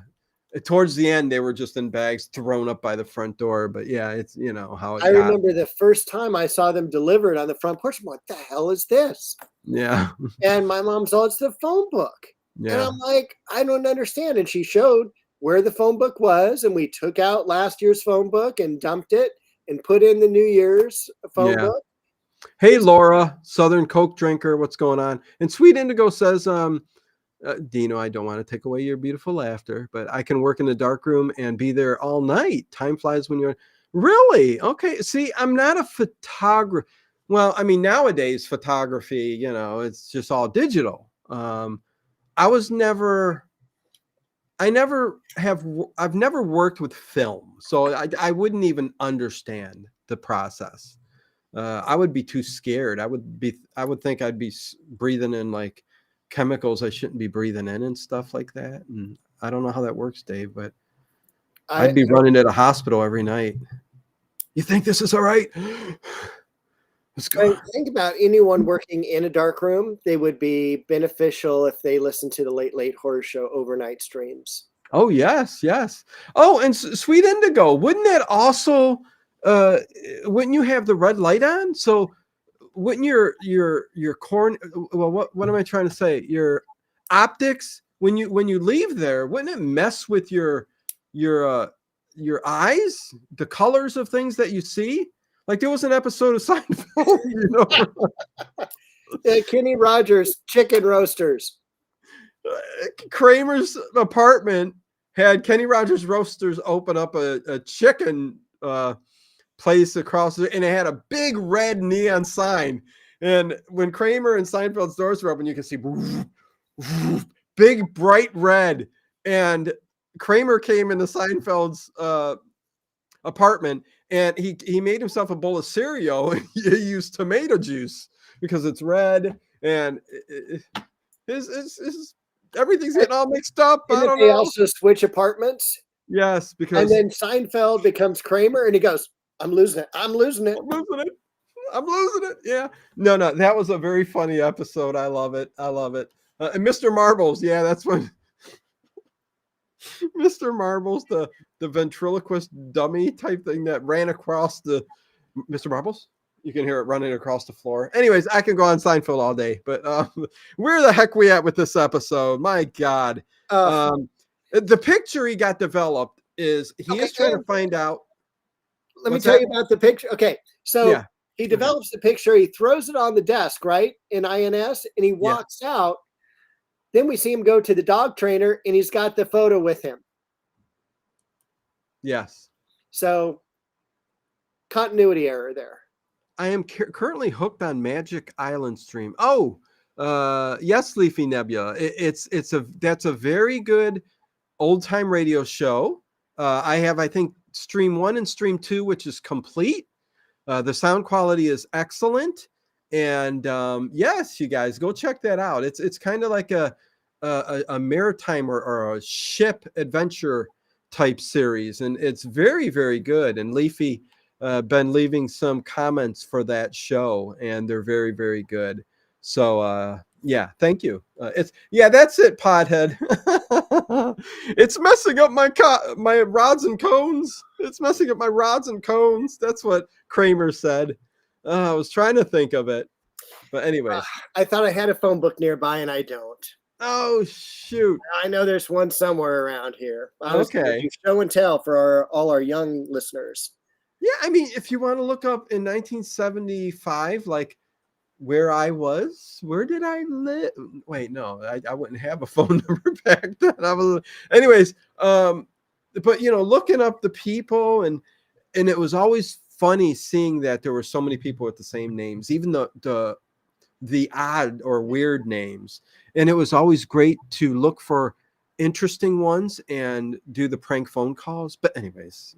Towards the end, they were just in bags thrown up by the front door. But yeah, it's how it I remember the first time I saw them delivered on the front porch. I'm like, what the hell is this? Yeah. And my mom's all, it's the phone book. Yeah. And I'm like, I don't understand. And she showed where the phone book was, and we took out last year's phone book and dumped it and put in the New Year's phone book. Hey, Laura, Southern Coke drinker, what's going on? And Sweet Indigo says, Dino, I don't want to take away your beautiful laughter, but I can work in the dark room and be there all night. Time flies when you're really okay. See, I'm not a photographer. Well, I mean, nowadays photography, it's just all digital. I've never worked with film, so I wouldn't even understand the process. I would be too scared. I would think I'd be breathing in like chemicals I shouldn't be breathing in and stuff like that. And I don't know how that works, Dave, but I'd be running to the hospital every night. You think this is all right? Let's go. Think about anyone working in a dark room. They would be beneficial if they listened to the Late Horror Show overnight streams. Oh, yes. Oh, and Sweet Indigo, wouldn't that also, wouldn't you have the red light on? So wouldn't your what am I trying to say? Your optics, when you leave there, wouldn't it mess with your eyes, the colors of things that you see? Like there was an episode of Seinfeld, Kenny Rogers chicken roasters. Kramer's apartment had Kenny Rogers Roasters open up a chicken place across it, and it had a big red neon sign. And when Kramer and Seinfeld's doors were open, you can see big bright red. And Kramer came into Seinfeld's apartment, and he made himself a bowl of cereal and he used tomato juice because it's red, and his everything's getting all mixed up. I don't They know. also switch apartments. Yes, And because then Seinfeld becomes Kramer, and he goes, "I'm losing it. I'm losing it." I'm losing it. I'm losing it. Yeah. No, that was a very funny episode. I love it. I love it. And Mr. Marbles, yeah, that's when Mr. Marbles, the ventriloquist dummy type thing that ran across the Mr. Marbles. You can hear it running across the floor. Anyways, I can go on Seinfeld all day, but where the heck we at with this episode? My God. The picture he got developed is he is trying to find out. Let me tell you about the picture. Okay, so Yeah. he develops the picture. He throws it on the desk, right, in INS, and he walks out. Then we see him go to the dog trainer, and he's got the photo with him. Yes. So continuity error there. I am currently hooked on Magic Island stream. Oh, yes, Leafy Nebula. That's a very good old time radio show. I have, I think, stream 1 and stream 2, which is complete. The sound quality is excellent, and yes, you guys go check that out. It's kind of like a maritime or a ship adventure type series, and it's very, very good. And Leafy been leaving some comments for that show, and they're very, very good. So yeah, thank you. That's it, Podhead. It's messing up my rods and cones. It's messing up my rods and cones. That's what Kramer said. I was trying to think of it, but anyways. I thought I had a phone book nearby, and I don't. Oh shoot! I know there's one somewhere around here. I was gonna Okay. do show and tell for all our young listeners. Yeah, I mean, if you want to look up in 1975, like where I was, where did I live? Wait, no, I wouldn't have a phone number back then. Anyways, but looking up the people, and it was always funny seeing that there were so many people with the same names, even the odd or weird names. And it was always great to look for interesting ones and do the prank phone calls. But anyways,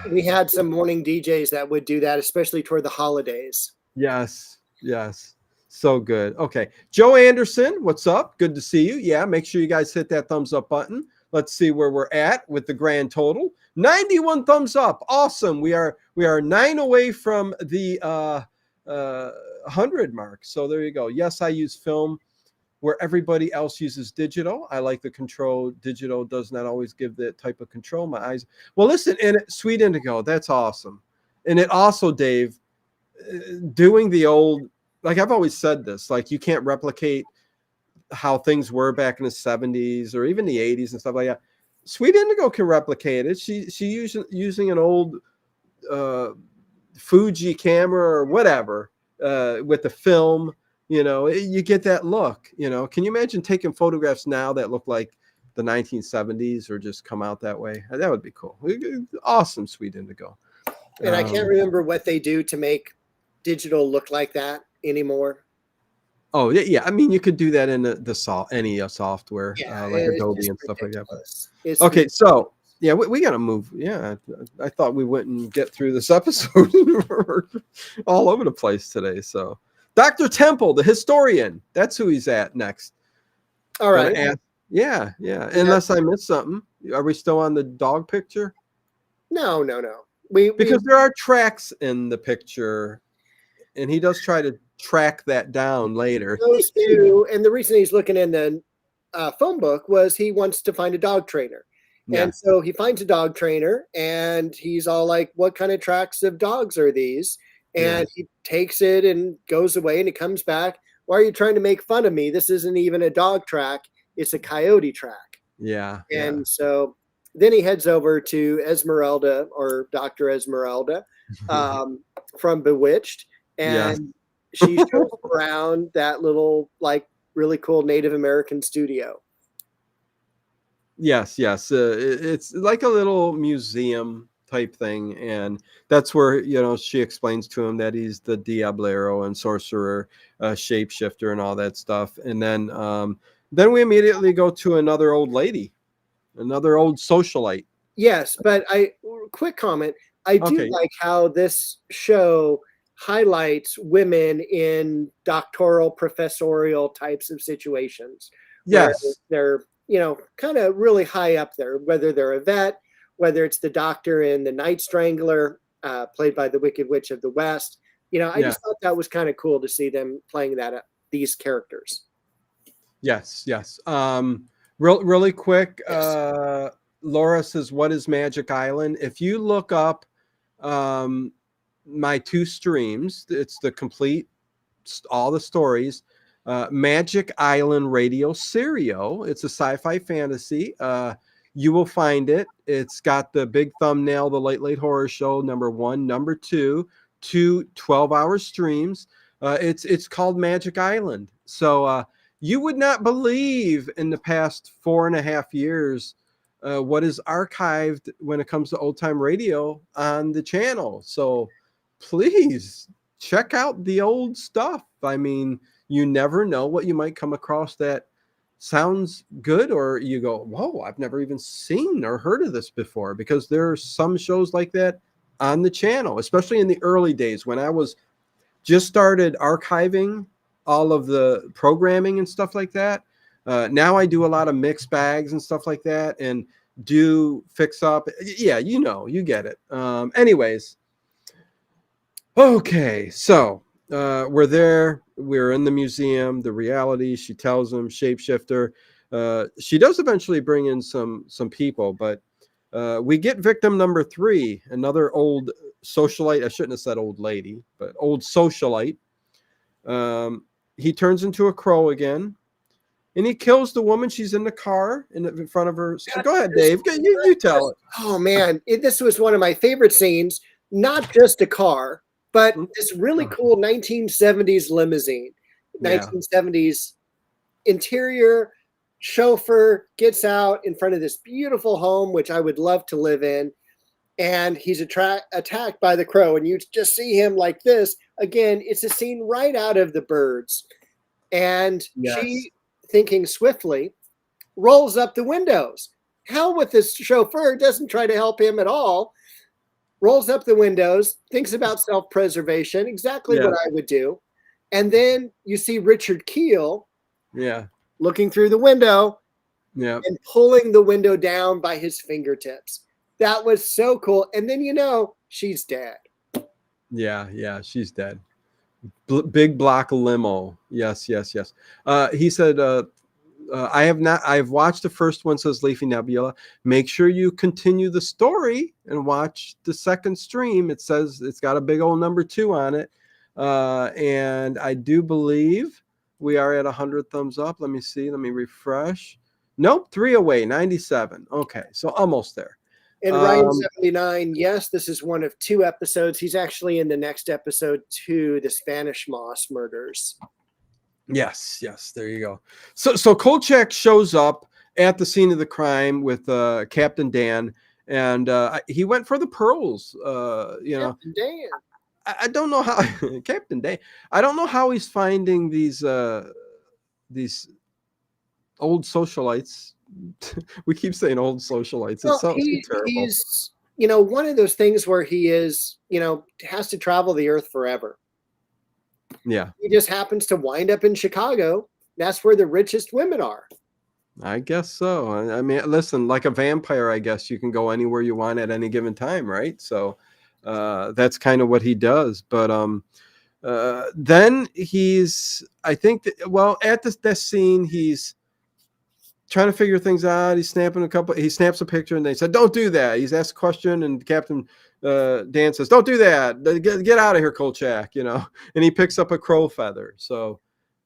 we had some morning DJs that would do that, especially toward the holidays. Yes. So good. Okay. Joe Anderson, what's up? Good to see you. Yeah, make sure you guys hit that thumbs up button. Let's see where we're at with the grand total. 91 thumbs up. Awesome. We are 9 away from the 100 mark. So there you go. Yes, I use film where everybody else uses digital. I like the control. Digital does not always give that type of control. My eyes. Well, listen, and Sweet Indigo, that's awesome. And it also, Dave, doing the old, like I've always said this, like you can't replicate how things were back in the 70s or even the 80s and stuff like that. Sweet Indigo can replicate it. She using an old Fuji camera or whatever with the film. You get that look. Can you imagine taking photographs now that look like the 1970s or just come out that way? That would be cool. Awesome, Sweet Indigo. And I can't remember what they do to make digital look like that anymore. Oh yeah. I mean, you could do that in any software, like Adobe and stuff like that. But, okay, so yeah, we got to move. Yeah, I thought we wouldn't get through this episode. We're all over the place today. So, Dr. Temple, the historian, that's who he's at next. All right. Yeah. Unless I missed something. Are we still on the dog picture? No. Because there are tracks in the picture, and he does try to track that down later. Those two, and the reason he's looking in the phone book was he wants to find a dog trainer. Yeah. And so he finds a dog trainer, and he's all like, what kind of tracks of dogs are these? And he takes it and goes away, and he comes back. Why are you trying to make fun of me? This isn't even a dog track. It's a coyote track. Yeah. And so then he heads over to Esmeralda, or Dr. Esmeralda, from Bewitched. And she shows around that little, like, really cool Native American studio. Yes. It's like a little museum type thing, and that's where she explains to him that he's the Diablero and sorcerer, shapeshifter, and all that stuff. And then we immediately go to another old lady, another old socialite. Yes, but quick comment. I do Okay. like how this show highlights women in doctoral, professorial types of situations where Yes. they're, kind of really high up there, whether they're a vet, whether it's the doctor in The Night Strangler, played by the Wicked Witch of the West. I Yeah. just thought that was kind of cool to see them playing these characters. Yes. Yes. Really quick. Yes. Laura says, "What is Magic Island?" If you look up um, my two streams, it's the complete all the stories. Magic Island Radio Serial. It's a sci-fi fantasy. You will find it. It's got the big thumbnail, the Late Late Horror Show, number 1, number 2, 12-hour streams. It's called Magic Island. So you would not believe in the past 4.5 years what is archived when it comes to old time radio on the channel. So please check out the old stuff. I mean, you never know what you might come across that sounds good, or you go, whoa, I've never even seen or heard of this before, because there are some shows like that on the channel, especially in the early days when I was just started archiving all of the programming and stuff like that. Now I do a lot of mixed bags and stuff like that, and do fix up. Yeah, you get it. Anyways, okay, so we're there. We're in the museum. The reality. She tells him shapeshifter. She does eventually bring in some people, but we get victim number 3, another old socialite. I shouldn't have said old lady, but old socialite. He turns into a crow again, and he kills the woman. She's in the car in front of her. Go ahead, Dave. You tell it. Oh man, this was one of my favorite scenes. Not just a car, but this really cool 1970s limousine. Yeah. 1970s interior. Chauffeur gets out in front of this beautiful home, which I would love to live in, and he's attacked by the crow, and you just see him like this. Again, it's a scene right out of The Birds. And Yes. she, thinking swiftly, rolls up the windows. Hell with this chauffeur, doesn't try to help him at all. Rolls up the windows, thinks about self-preservation, exactly what I would do. And then you see Richard Keel looking through the window and pulling the window down by his fingertips. That was so cool. And then she's dead. Yeah, she's dead. Big block limo. Yes. He said, I've watched the first one, says Leafy Nebula. Make sure you continue the story and watch the second stream. It says it's got a big old number 2 on it. And I do believe we are at 100 thumbs up. Let me see. Let me refresh. Nope, 3 away, 97. Okay, so almost there. And Ryan79, yes, this is one of 2 episodes. He's actually in the next episode too, the Spanish Moss murders. Yes, there you go. So Kolchak shows up at the scene of the crime with Captain Dan, and he went for the pearls. Captain Dan. I don't know how Captain Dan. I don't know how he's finding these old socialites. We keep saying old socialites. It's so terrible. He's one of those things where he is has to travel the earth forever. Yeah. He just happens to wind up in Chicago. That's where the richest women are. I guess so. I mean, listen, like a vampire, I guess you can go anywhere you want at any given time, right? So that's kind of what he does. But then he's, I think, at this scene, he's trying to figure things out. He snaps a picture, and they said, "Don't do that." He's asked a question, and Captain Dan says, "Don't do that. Get out of here, Kolchak." And he picks up a crow feather. So,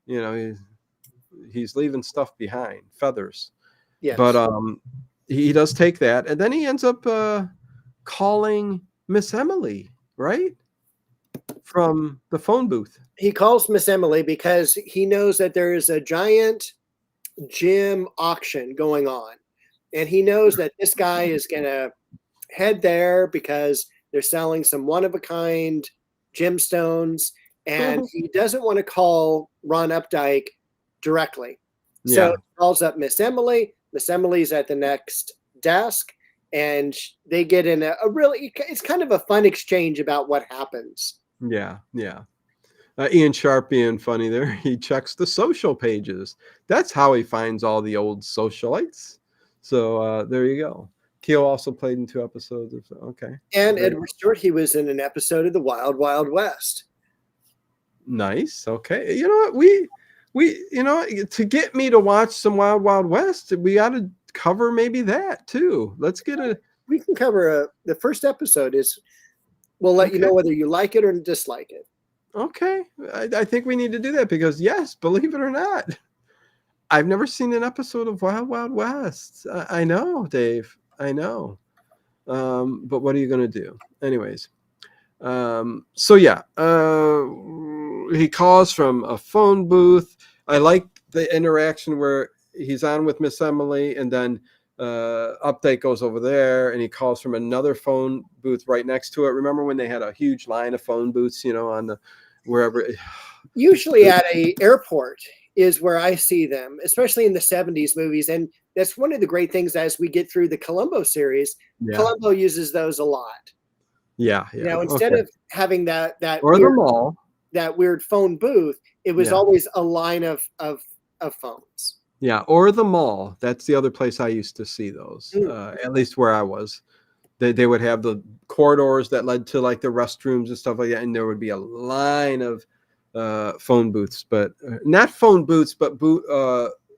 he's leaving stuff behind, feathers. Yes. But he does take that, and then he ends up calling Miss Emily, right, from the phone booth. He calls Miss Emily because he knows that there is a giant gym auction going on, and he knows that this guy is gonna head there because they're selling some one-of-a-kind gemstones, and he doesn't want to call Ron Updike directly. So he calls up Miss Emily. Miss Emily's at the next desk, and they get in a really, it's kind of a fun exchange about what happens. Yeah. Ian Sharp being funny there. He checks the social pages. That's how he finds all the old socialites. So there you go. Keel also played in 2 episodes. Okay. And Edward Stewart, he was in an episode of the Wild Wild West. Nice. Okay. You know what? We to get me to watch some Wild Wild West, we got to cover maybe that too. Let's get a. We can cover the first episode is, we'll let you know whether you like it or dislike it. Okay. I think we need to do that because, yes, believe it or not, I've never seen an episode of Wild Wild West. I know, Dave. I know. But what are you going to do? Anyways. So yeah, he calls from a phone booth. I like the interaction where he's on with Miss Emily and then update goes over there and he calls from another phone booth right next to it. Remember when they had a huge line of phone booths, on the wherever? Usually at a airport is where I see them, especially in the 70s movies. And that's one of the great things as we get through the Columbo series. Yeah. Columbo uses those a lot. Yeah. Instead of having that or weird, the mall, that weird phone booth, it was always a line of phones. Yeah, or the mall. That's the other place I used to see those. At least where I was. They would have the corridors that led to like the restrooms and stuff like that, and there would be a line of phone booths, but not phone booths, but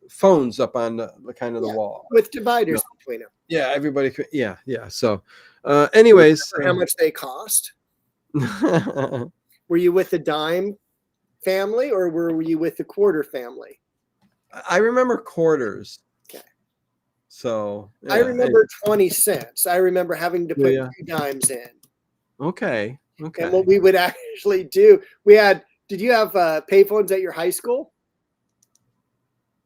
phones up on the kind of the wall with dividers between them. Yeah, everybody could. Yeah. So, anyways, how much they cost? Were you with the dime family or were you with the quarter family? I remember quarters. Okay. So I remember 20 cents. I remember having to put 2 dimes in. Okay. And what we would actually do, did you have payphones at your high school?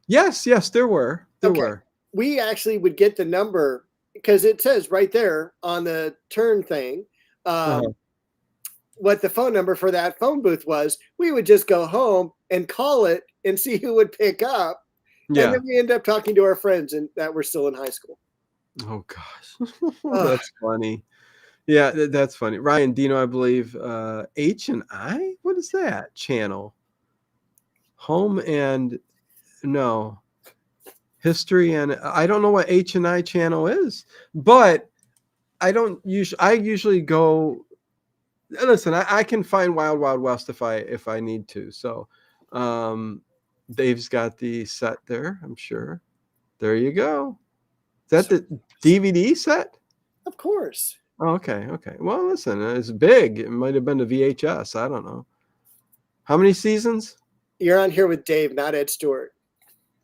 Yes, there were. There were. We actually would get the number because it says right there on the turn thing what the phone number for that phone booth was. We would just go home and call it and see who would pick up. Yeah. And then we end up talking to our friends that were still in high school. Oh, gosh. That's funny. Yeah, that's funny. Ryan, Dino, I believe, H&I? What is that channel? Home and... No. History and... I don't know what H&I channel is, but I usually go... Listen, I can find Wild Wild West if I need to. So Dave's got the set there, I'm sure. There you go. Is that the DVD set? Of course. Oh, okay. Well, listen, it's big. It might have been a VHS. I don't know. How many seasons? You're on here with Dave, not Ed Stewart.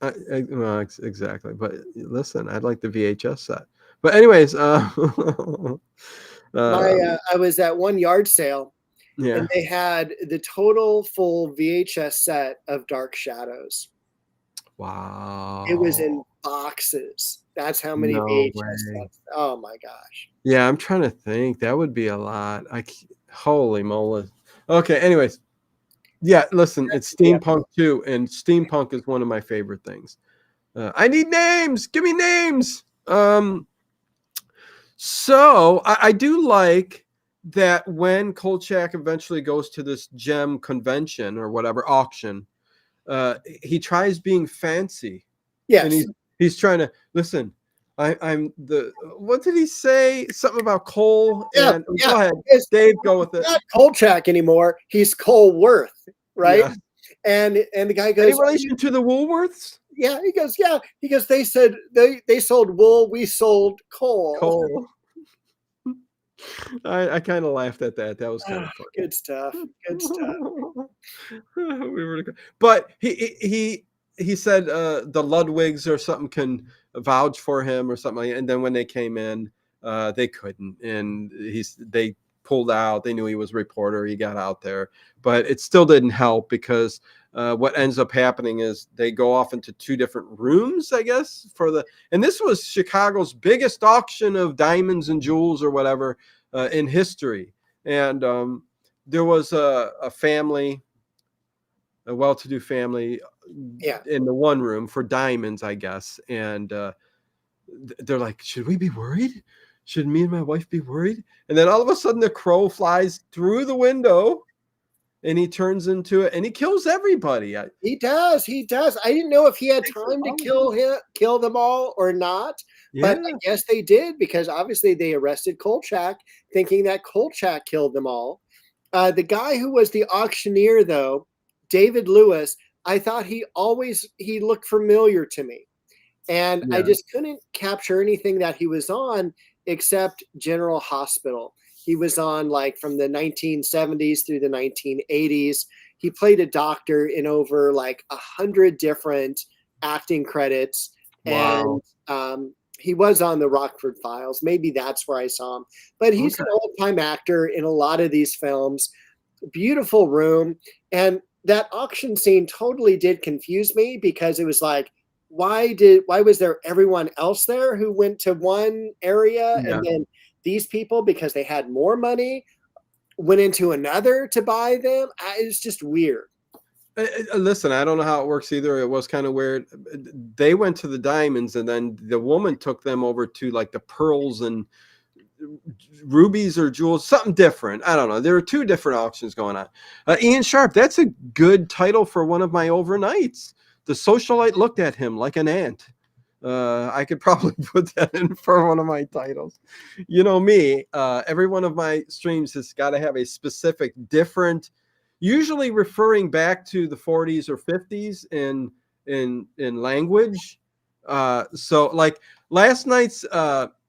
Well, exactly. But listen, I'd like the VHS set. But anyways, I was at one yard sale, yeah, and they had the total full VHS set of Dark Shadows. Wow. It was in boxes. That's how many VHS sets. Oh my gosh. Yeah, I'm trying to think. That would be a lot. Holy moly. Okay, anyways. Yeah, listen, it's steampunk too, and steampunk is one of my favorite things. I need names. Give me names. So I do like that when Kolchak eventually goes to this gem convention or whatever auction, he tries being fancy. Yes. And he's trying to listen. I'm the. What did he say? Something about coal. Yeah. Go ahead, Dave. Go with it. Not Kolchak anymore. He's Colworth, right? Yeah. And the guy goes, in relation to the Woolworths. Yeah, he goes, yeah. He goes, they said they sold wool, we sold coal. I kind of laughed at that. That was kind of funny. Good stuff. But he said the Ludwigs or something can vouch for him or something like that. And then when they came in, they couldn't. And they pulled out. They knew he was a reporter. He got out there. But it still didn't help because what ends up happening is they go off into 2 different rooms, I guess, and this was Chicago's biggest auction of diamonds and jewels or whatever in history. And there was a family, a well-to-do family in the one room for diamonds, I guess. And they're like, should we be worried? should me and my wife be worried? And then all of a sudden the crow flies through the window and he turns into it and he kills everybody. He does. He does. I didn't know if he had Thanks for time to following. kill them all or not. But I Yeah. guess they did, because obviously they arrested Kolchak, thinking that Kolchak killed them all. The guy who was the auctioneer, though, David Lewis, I thought he looked familiar to me. And I Yeah. just couldn't capture anything that he was on except General Hospital. He was on like from the 1970s through the 1980s. He played a doctor in over like 100 different acting credits. Wow. And he was on the Rockford Files. Maybe that's where I saw him. But he's Okay. an old-time actor in a lot of these films. Beautiful room. And that auction scene totally did confuse me, because it was like, why was there everyone else there who went to one area, Yeah. and then these people, because they had more money, went into another to buy them? It's just weird. Listen, I don't know how it works either. It was kind of weird. They went to the diamonds, and then the woman took them over to like the pearls and rubies or jewels, something different. I don't know. There are two different auctions going on. Ian Sharp, that's a good title for one of my overnights. The socialite looked at him like an ant. I could probably put that in for one of my titles. You know me, every one of my streams has got to have a specific different, usually referring back to the 40s or 50s in language. So like last night's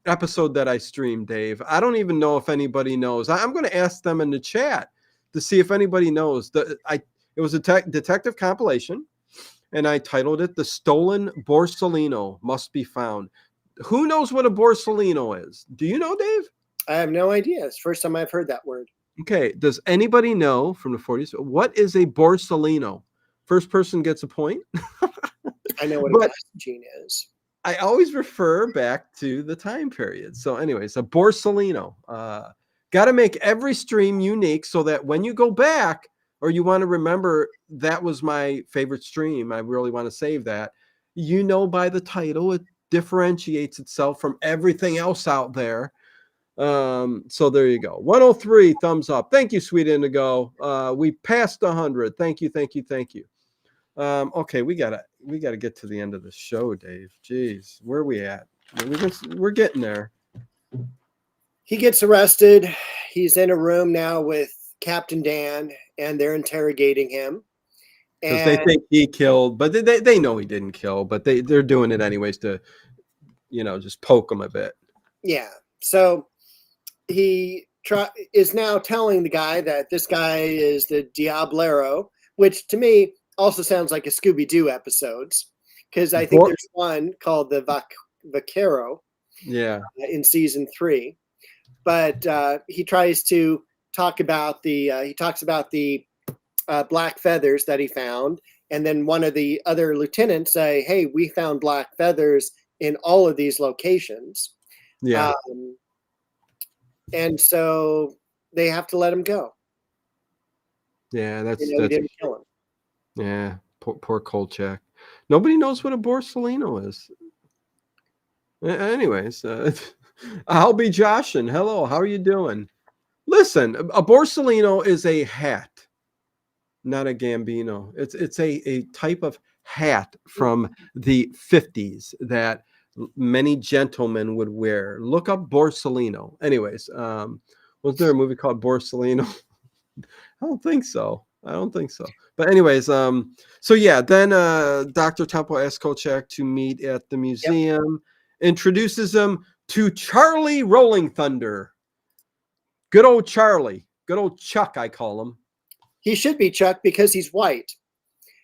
episode that I streamed, Dave, I don't even know if anybody knows. I'm going to ask them in the chat to see if anybody knows. It was a detective compilation, and I titled it "The Stolen Borsellino Must Be Found." Who knows what a Borsellino is? Do you know, Dave? I have no idea. It's the first time I've heard that word. Okay. Does anybody know from the 40s what is a Borsellino? First person gets a point. I know what a But gene is. I always refer back to the time period. So, anyways, a Borsellino. Got to make every stream unique so that when you go back or you want to remember that was my favorite stream, I really want to save that. You know, by the title, it differentiates itself from everything else out there. So there you go. 103 thumbs up. Thank you, Sweet Indigo. We passed 100. Thank you, thank you, thank you. Okay, we gotta get to the end of the show, Dave. Jeez, where are we at? We're getting there. He gets arrested. He's in a room now with Captain Dan, and they're interrogating him. Because they think he killed, but they know he didn't kill, but they're doing it anyways to, just poke him a bit. Yeah. So he is now telling the guy that this guy is the Diablero, which to me also sounds like a Scooby-Doo episodes, because I think there's one called the Vaquero. Yeah. In season 3, but he tries to talk about he talks about the black feathers that he found, and then one of the other lieutenants say, "Hey, we found black feathers in all of these locations." Yeah. And so they have to let him go. Yeah, that's he didn't kill him. Yeah, poor Kolchak. Nobody knows what a Borsellino is. Anyways, I'll be Joshin. Hello, how are you doing? Listen, a Borsellino is a hat, not a Gambino. It's a type of hat from the 50s that many gentlemen would wear. Look up Borsellino. Anyways, was there a movie called Borsellino? I don't think so. But anyways, so yeah, then Dr. Temple asks Kolchak to meet at the museum, introduces him to Charlie Rolling Thunder. Good old Charlie. Good old Chuck, I call him. He should be Chuck because he's white.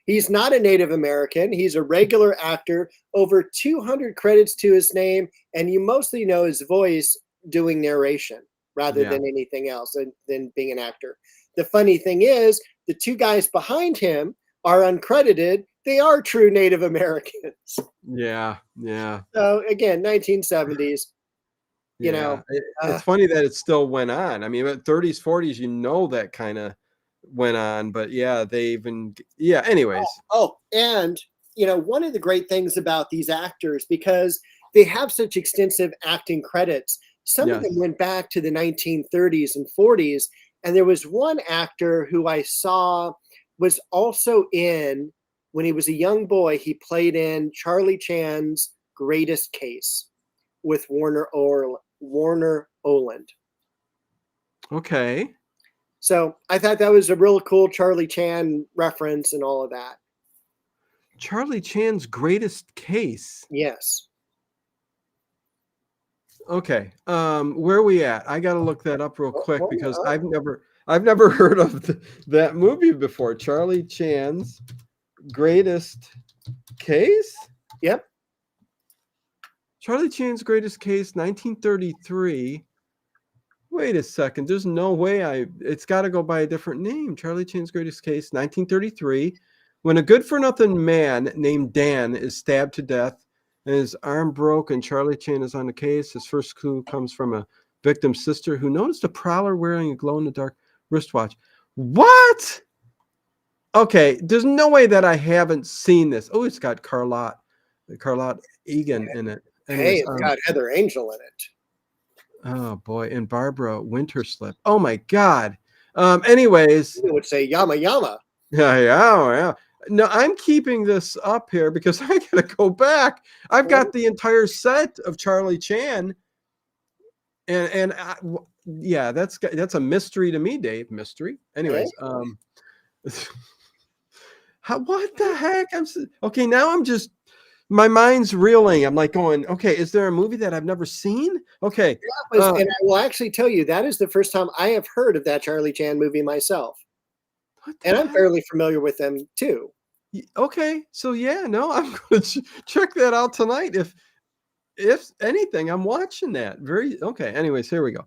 He's not a Native American. He's a regular actor, over 200 credits to his name, and you mostly know his voice doing narration rather than anything else, than being an actor. The funny thing is, the two guys behind him are uncredited. They are true Native Americans. Yeah. So again, 1970s. It's funny that it still went on. I mean, 30s, 40s, that kind of went on, but anyways. And one of the great things about these actors, because they have such extensive acting credits, Some of Yes. them went back to the 1930s and 40s. And there was one actor who I saw was also in, when he was a young boy, he played in Charlie Chan's Greatest Case with Warner Oland. Okay. So I thought that was a real cool Charlie Chan reference and all of that. Charlie Chan's Greatest Case. Yes. Okay. Where are we at? I got to look that up real quick Oh, because oh. I've never heard of that movie before. Charlie Chan's Greatest Case? Yep. Charlie Chan's Greatest Case, 1933. Wait a second. There's no way it's got to go by a different name. Charlie Chan's Greatest Case, 1933. When a good-for-nothing man named Dan is stabbed to death and his arm broke and Charlie Chan is on the case, his first clue comes from a victim's sister who noticed a prowler wearing a glow-in-the-dark wristwatch. What? Okay, there's no way that I haven't seen this. Oh, it's got Carlotte Egan in it. Hey, Anyways, it's got Heather Angel in it. oh boy, and Barbara Winterslip. Oh my God. Anyways, You would say Yama Yama. yeah. No, I'm keeping this up here because I gotta go back. I've got the entire set of Charlie Chan, and yeah, that's a mystery to me, Dave. Mystery. Anyways, what the heck? Okay. Now I'm just. My mind's reeling. I'm like going, okay, is there a movie that I've never seen? Okay. And I will actually tell you, that is the first time I have heard of that Charlie Chan movie myself. And I'm fairly familiar with them too. Okay. So yeah, no, I'm going to check that out tonight. If anything, I'm watching that. Okay. Anyways, here we go.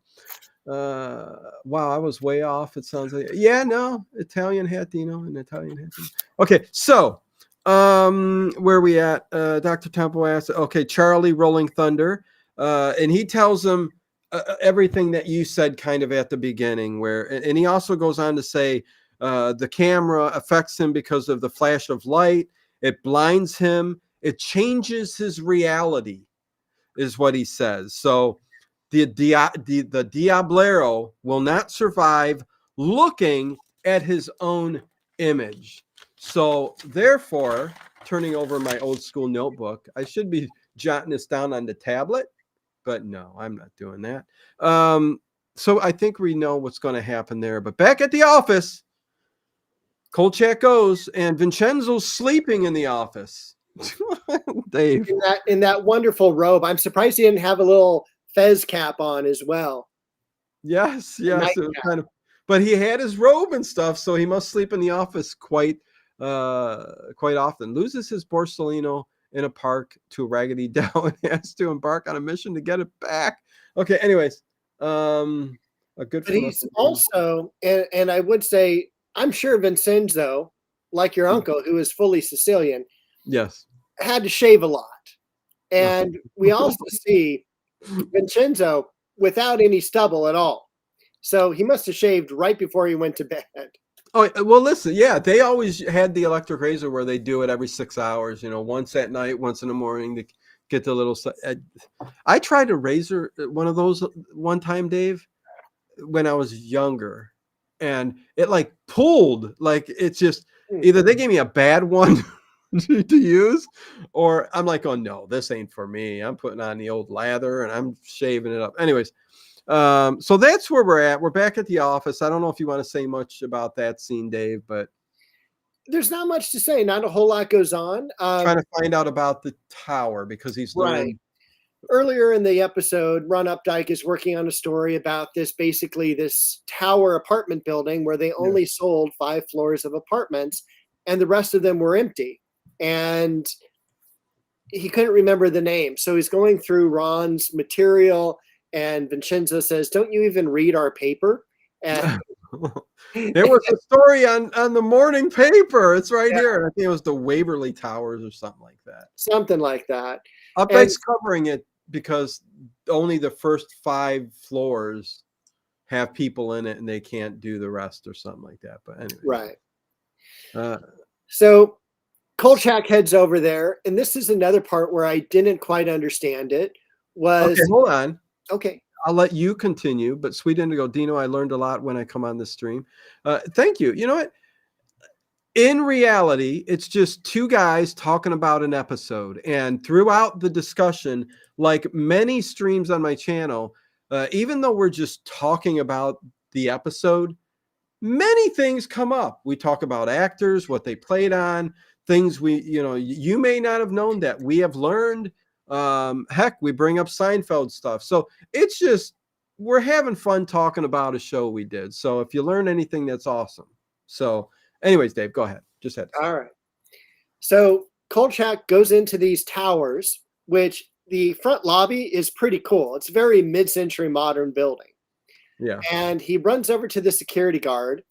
Wow, I was way off. It sounds like, yeah, no, Italian hat, Dino, and Italian hat. Dino. Okay. So, where are we at? Dr. Temple asks, okay, Charlie Rolling Thunder. And he tells him everything that you said kind of at the beginning, and he also goes on to say the camera affects him because of the flash of light. It blinds him. It changes his reality, is what he says. So the Diablero will not survive looking at his own image. So therefore, turning over my old school notebook, I should be jotting this down on the tablet, but no, I'm not doing that. So I think we know what's going to happen there. But back at the office, Kolchak goes, and Vincenzo's sleeping in the office. Dave. In that wonderful robe. I'm surprised he didn't have a little fez cap on as well. Yes. It was kind of, but he had his robe and stuff, so he must sleep in the office quite often. Loses his Borsalino in a park to a Raggedy Dow and has to embark on a mission to get it back. Okay, anyways, a good. But he's also, and I would say, I'm sure Vincenzo, like your uncle, who is fully Sicilian, yes, had to shave a lot. And we also see Vincenzo without any stubble at all. So he must have shaved right before he went to bed. Oh, well, listen, yeah, they always had the electric razor where they do it every 6 hours, once at night, once in the morning to get the little. I tried a razor, one of those one time, Dave, when I was younger, and it like pulled, like it's just either they gave me a bad one to use, or I'm like, oh no, this ain't for me. I'm putting on the old lather and I'm shaving it up. Anyways. So that's where we're at. We're back at the office. I don't know if you want to say much about that scene, Dave, but there's not much to say. Not a whole lot goes on. Trying to find out about the tower because he's learning. Earlier in the episode, Ron Updike is working on a story about this tower apartment building where they only sold 5 floors of apartments and the rest of them were empty. And he couldn't remember the name. So he's going through Ron's material, and Vincenzo says, "Don't you even read our paper?" And there was a story on the morning paper. It's right here. I think it was the Waverly Towers or something like that. Something like that. Updike's covering it because only the first 5 floors have people in it and they can't do the rest or something like that. But anyway. Right. So Kolchak heads over there, and this is another part where I didn't quite understand it. Okay, hold on. Okay. I'll let you continue. But Sweet Indigo, Dino, I learned a lot when I come on this stream. Thank you. You know what? In reality, it's just two guys talking about an episode. And throughout the discussion, like many streams on my channel, even though we're just talking about the episode, many things come up. We talk about actors, what they played on, things you may not have known that we have learned. Heck, we bring up Seinfeld stuff. So it's just, we're having fun talking about a show we did. So if you learn anything, that's awesome. So anyways, Dave, go ahead. Just head. All right. So Kolchak goes into these towers, which the front lobby is pretty cool. It's a very mid-century modern building. Yeah. And he runs over to the security guard,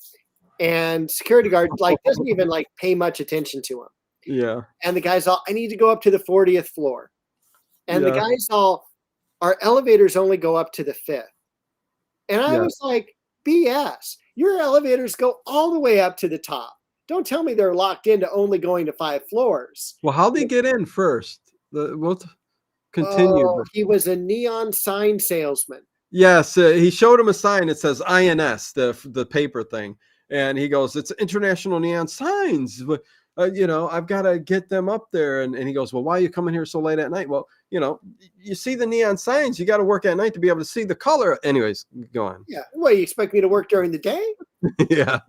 and security guard doesn't even pay much attention to him. Yeah. And the guy's all, I need to go up to the 40th floor. And the guy's all, our elevators only go up to the 5th. And I was like, BS. Your elevators go all the way up to the top. Don't tell me they're locked into only going to 5 floors. Well, how'd they get in first? We'll continue. Oh, he was a neon sign salesman. Yes, he showed him a sign that says INS, the paper thing, and he goes, "It's international neon signs. I've got to get them up there." And he goes, "Well, why are you coming here so late at night?" "Well, you see the neon signs. You got to work at night to be able to see the color." Anyways, go on. Yeah. What, you expect me to work during the day? Yeah.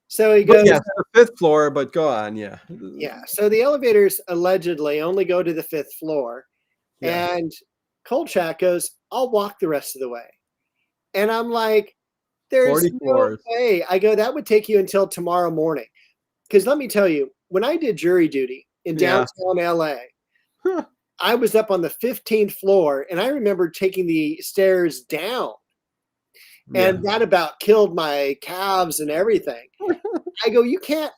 So he goes, the 5th floor, but go on. Yeah. Yeah. So the elevators allegedly only go to the 5th floor. Yeah. And Kolchak goes, I'll walk the rest of the way. And I'm like, there's 40 no floors. way. I go, that would take you until tomorrow morning. Because let me tell you, when I did jury duty in downtown LA, I was up on the 15th floor, and I remember taking the stairs down. And that about killed my calves and everything. I go, you can't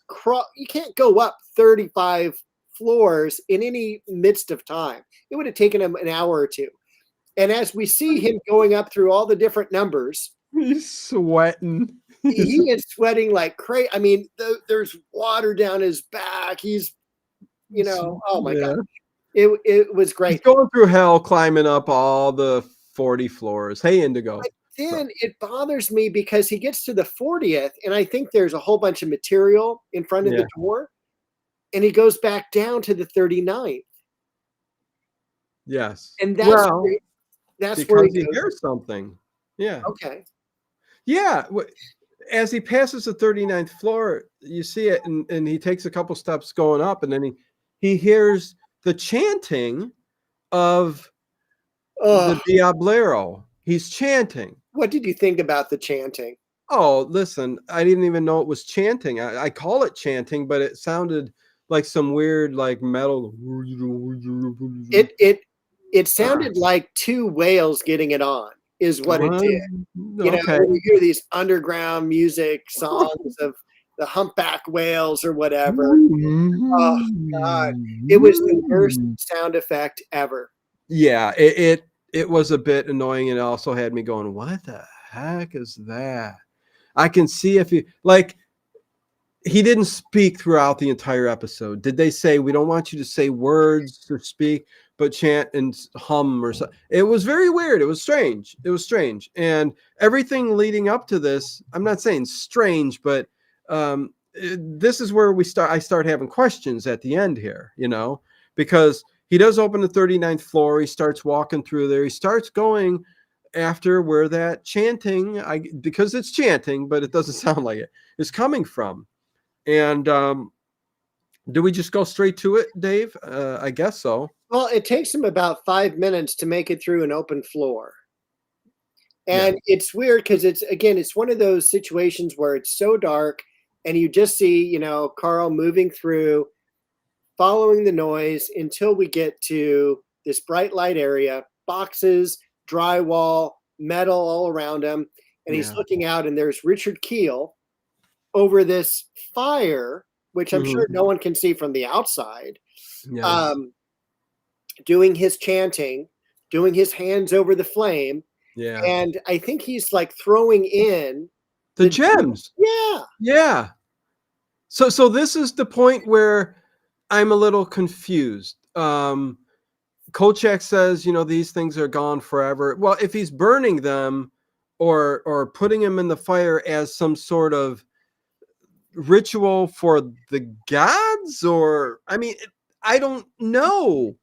go up 35 floors in any midst of time. It would have taken him an hour or two. And as we see him going up through all the different numbers, he's sweating. He is sweating like crazy. I mean, there's water down his back. He's, oh my God. It was great. He's going through hell, climbing up all the 40 floors. Hey, Indigo. But then it bothers me because he gets to the 40th, and I think there's a whole bunch of material in front of the door, and he goes back down to the 39th. Yes. And that's where he hears something. Yeah. Okay. Yeah. As he passes the 39th floor, you see it, and he takes a couple steps going up, and then he hears the chanting of the Diablero. He's chanting. What did you think about the chanting? Oh, listen, I didn't even know it was chanting. I call it chanting, but it sounded like some weird metal. It sounded like 2 whales getting it on is what it did. You hear these underground music songs of the humpback whales or whatever. Oh God, it was the worst sound effect ever. Yeah, it was a bit annoying, and it also had me going, what the heck is that? I can see if he didn't speak throughout the entire episode. Did they say, we don't want you to say words or speak, but chant and hum or something? It was very weird. It was strange. And everything leading up to this, I'm not saying strange, but this is where I start having questions at the end here, because he does open the 39th floor. He starts walking through there. He starts going after where that chanting, because it's chanting, but it doesn't sound like it, is coming from. And do we just go straight to it, Dave? I guess so. Well, it takes him about 5 minutes to make it through an open floor. And it's weird because it's one of those situations where it's so dark and you just see, Carl moving through, following the noise until we get to this bright light area, boxes, drywall, metal all around him. And he's looking out, and there's Richard Keel over this fire, which I'm sure no one can see from the outside, doing his chanting, doing his hands over the flame. Yeah. And I think he's throwing in the gems. Yeah. Yeah. So this is the point where I'm a little confused. Kolchak says, these things are gone forever. Well, if he's burning them or putting them in the fire as some sort of ritual for the gods, or I don't know.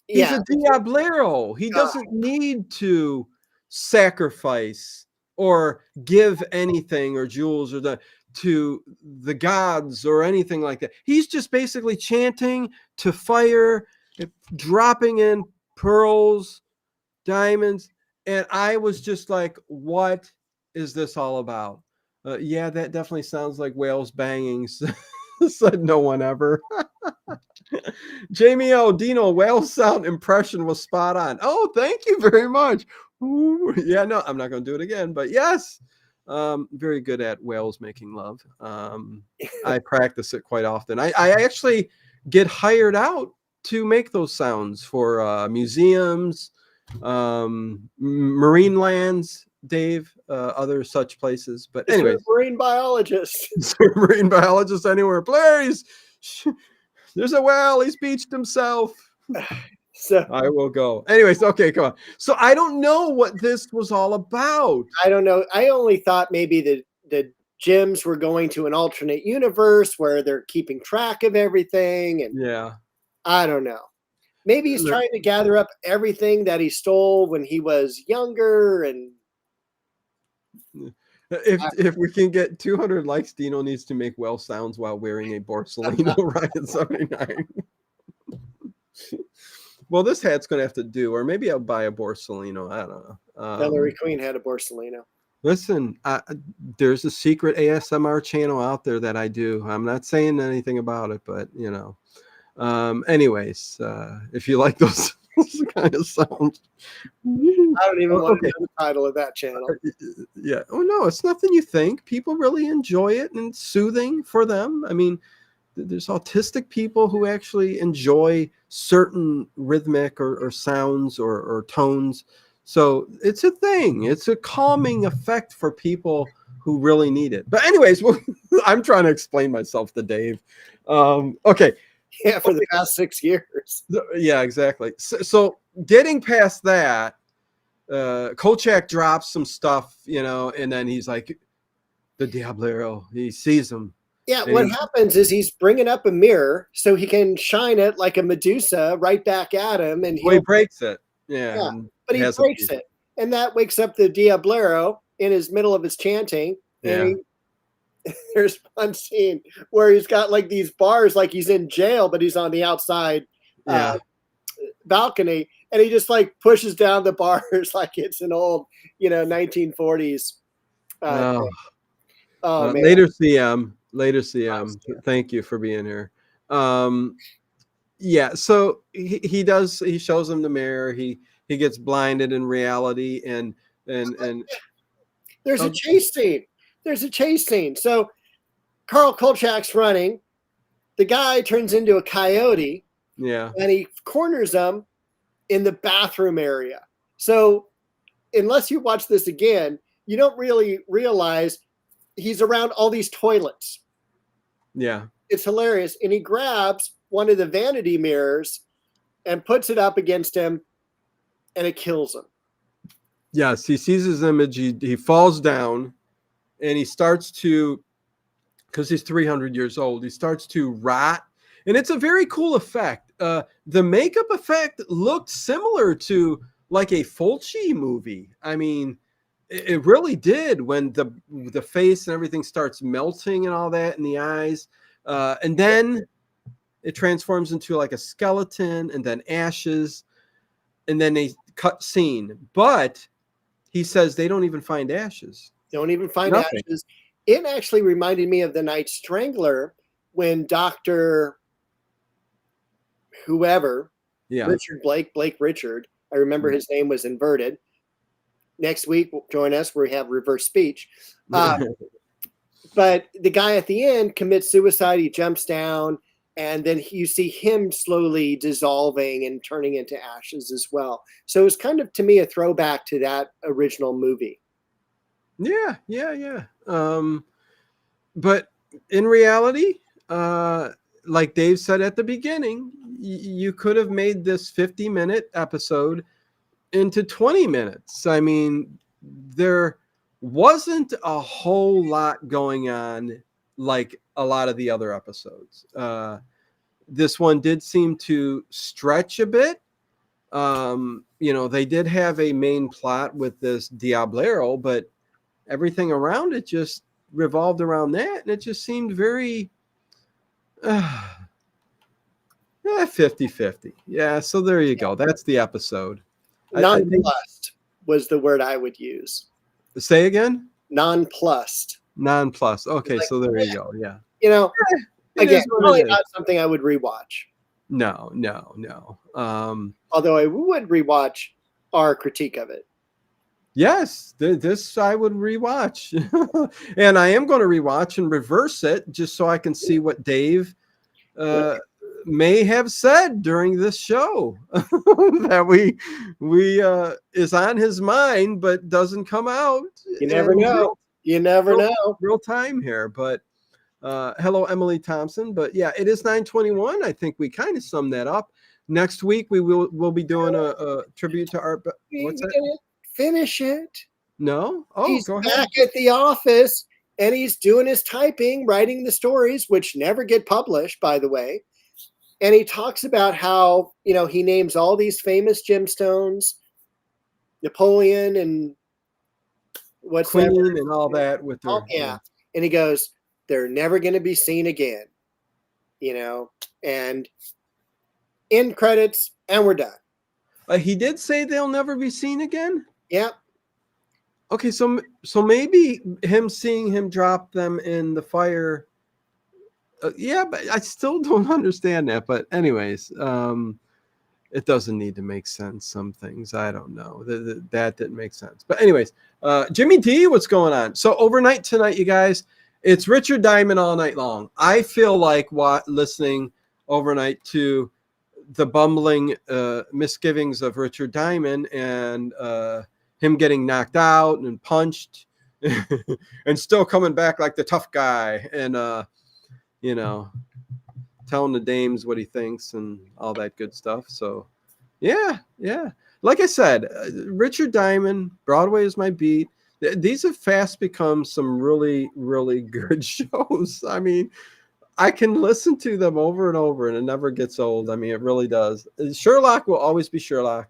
He's Yeah, a Diablero. He doesn't need to sacrifice or give anything or jewels to the gods or anything like that. He's just basically chanting to fire, dropping in pearls, diamonds. And I was just like, what is this all about? Yeah, that definitely sounds like whales banging. Said no one ever. Jamie O. Dino, whale sound impression was spot on. Oh, thank you very much. Ooh, yeah, no, I'm not going to do it again, but yes, very good at whales making love. I practice it quite often. I actually get hired out to make those sounds for museums, marine lands, Dave, other such places. But anyway, marine biologist. Marine biologist anywhere, please. There's a whale. He's beached himself. So I will go. Anyways, okay, come on. So I don't know what this was all about. I don't know. I only thought maybe the gems were going to an alternate universe where they're keeping track of everything. And Yeah. I don't know. Maybe he's trying to gather up everything that he stole when he was younger. And if we can get 200 likes, Dino needs to make well sounds while wearing a Borsalino Ryan 79. Well, this hat's going to have to do, or maybe I'll buy a Borsalino. I don't know. Hillary Queen had a Borsalino. Listen, there's a secret ASMR channel out there that I do. I'm not saying anything about it, but anyways, if you like those kind of sounds, I don't even want to know the title of that channel. Yeah. Oh no, it's nothing you think. People really enjoy it and it's soothing for them. I mean, there's autistic people who actually enjoy certain rhythmic or sounds or tones. So it's a thing. It's a calming effect for people who really need it. But anyways, I'm trying to explain myself to Dave. Okay. Yeah, for the past 6 years. Yeah, exactly. So getting past that, Kolchak drops some stuff, and then he's like, the Diablero, he sees him. Yeah, what happens is he's bringing up a mirror so he can shine it like a Medusa right back at him. And he breaks it. Yeah, but he breaks it. And that wakes up the Diablero in his middle of his chanting. And there's one scene where he's got like these bars, like he's in jail, but he's on the outside balcony. And he just like pushes down the bars like it's an old, 1940s. Man. Later, CM. Later, CM. Thank you for being here. Yeah. So he does. He shows him the mirror. He gets blinded in reality, and there's a chase scene. There's a chase scene. So Carl Kolchak's running. The guy turns into a coyote. Yeah. And he corners him in the bathroom area. So unless you watch this again, you don't really realize he's around all these toilets. Yeah. It's hilarious. And he grabs one of the vanity mirrors and puts it up against him, and it kills him. Yes, he sees his image. He falls down, and he starts to, because he's 300 years old, he starts to rot. And it's a very cool effect. The makeup effect looked similar to like a Fulci movie. I mean, it really did when the face and everything starts melting and all that in the eyes. And then it transforms into like a skeleton and then ashes. And then they cut scene. But he says they don't even find ashes. Don't even find ashes. It actually reminded me of The Night Strangler when Dr. whoever, Richard Blake Richard, I remember his name was inverted. Next week, join us where we have reverse speech. But the guy at the end commits suicide. He jumps down, and then you see him slowly dissolving and turning into ashes as well. So it's kind of, to me, a throwback to that original movie. Yeah. But in reality, like Dave said at the beginning, you could have made this 50-minute episode into 20 minutes. I mean, there wasn't a whole lot going on like a lot of the other episodes. This one did seem to stretch a bit. They did have a main plot with this Diablero, but everything around it just revolved around that, and it just seemed very 50-50. Yeah, so there you go. That's the episode. Nonplussed was the word I would use. Say again? Nonplussed. Nonplussed. Okay, so there you go. Yeah. Again, really not something I would rewatch. No. Although I would rewatch our critique of it. Yes, this I would rewatch. And I am going to rewatch and reverse it just so I can see what Dave may have said during this show that we is on his mind but doesn't come out. You never know. You never know. Real time here, but hello, Emily Thompson. But yeah, it is 9:21. I think we kind of summed that up. Next week we'll be doing a tribute to Art. What's that? Finish it. No. Oh, he's go ahead. Back at the office, and he's doing his typing, writing the stories, which never get published, by the way. And he talks about how he names all these famous gemstones, Napoleon and what's Queen and all that with their And he goes, they're never going to be seen again, and end credits, and we're done. He did say they'll never be seen again. Yep. Okay, so maybe seeing him drop them in the fire. Yeah, but I still don't understand that. But anyways, it doesn't need to make sense. Some things I don't know. That didn't make sense. But anyways, Jimmy D, what's going on? So overnight tonight, you guys, it's Richard Diamond all night long. I feel like listening overnight to the bumbling misgivings of Richard Diamond and him getting knocked out and punched and still coming back like the tough guy and telling the dames what he thinks and all that good stuff. So yeah, like I said, Richard Diamond, Broadway is my beat. These have fast become some really, really good shows. I mean, I can listen to them over and over and it never gets old. I mean, it really does. Sherlock will always be Sherlock.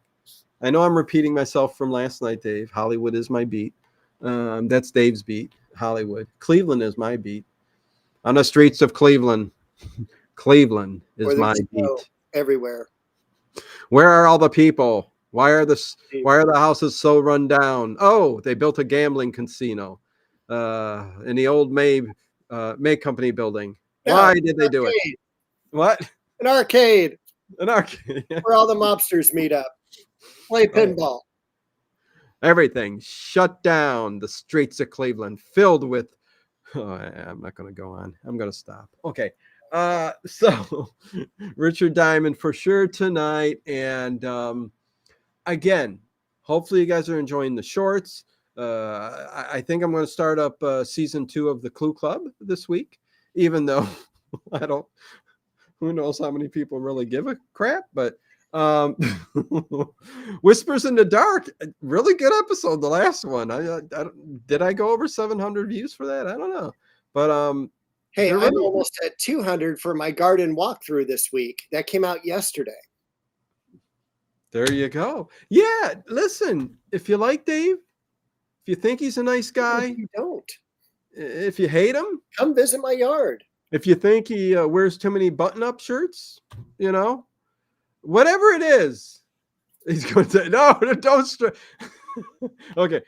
I know I'm repeating myself from last night, Dave. Hollywood is my beat. That's Dave's beat, Hollywood. Cleveland is my beat. On the streets of Cleveland, Cleveland is my beat. Everywhere. Where are all the people? Why are the houses so run down? Oh, they built a gambling casino in the old May Company building. Why did they do it? What? An arcade. An arcade. Where all the mobsters meet up. Play pinball. Everything shut down. The streets of Cleveland filled with. Oh, I'm not going to go on. I'm going to stop. Okay. So Richard Diamond for sure tonight. And again, hopefully you guys are enjoying the shorts. I think I'm going to start up season 2 of the Clue Club this week, even though who knows how many people really give a crap, but Whispers in the Dark, really good episode. The last one. Did I go over 700 views for that? I don't know, but hey, I'm almost at 200 for my garden walkthrough this week. That came out yesterday. There you go. Yeah, listen, if you like Dave, if you think he's a nice guy, if you don't. If you hate him, come visit my yard. If you think he wears too many button-up shirts, whatever it is, he's going to say, no, don't. Okay.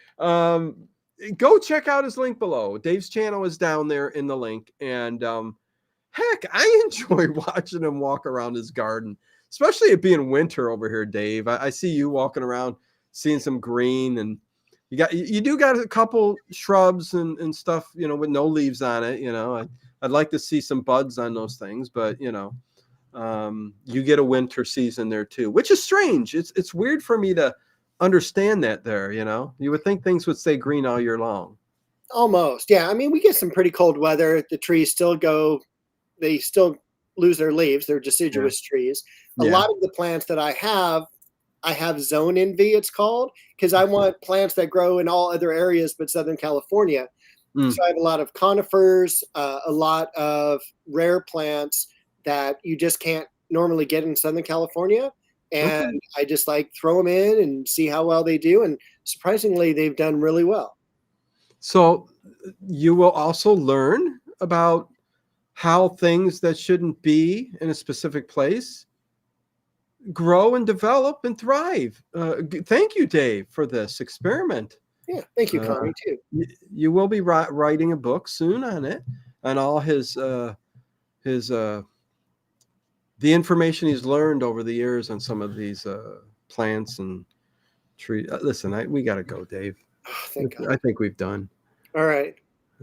Go check out his link below. Dave's channel is down there in the link. And heck, I enjoy watching him walk around his garden, especially it being winter over here, Dave. I see you walking around, seeing some green, and you do got a couple shrubs and stuff, with no leaves on it. I'd like to see some buds on those things, but you get a winter season there too, which is strange. It's weird for me to understand that there. You would think things would stay green all year long. Almost, yeah. I mean, we get some pretty cold weather. The trees still go. They still lose their leaves. They're deciduous trees. A Yeah. lot of the plants that I have zone envy, it's called, because I want plants that grow in all other areas but Southern California. Mm. So I have a lot of conifers, a lot of rare plants that you just can't normally get in Southern California. And Okay. I just like throw them in and see how well they do. And surprisingly, they've done really well. So you will also learn about how things that shouldn't be in a specific place grow and develop and thrive. Thank you, Dave, for this experiment. Yeah. Thank you, Connie, too. You will be writing a book soon on it, on all his the information he's learned over the years on some of these plants and trees. Listen, we got to go, Dave. Oh, thank God. I think we've done. All right.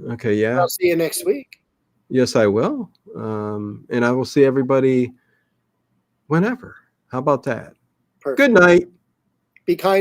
Okay, yeah. I'll see you next week. Yes, I will. And I will see everybody whenever. How about that? Perfect. Good night. Be kind.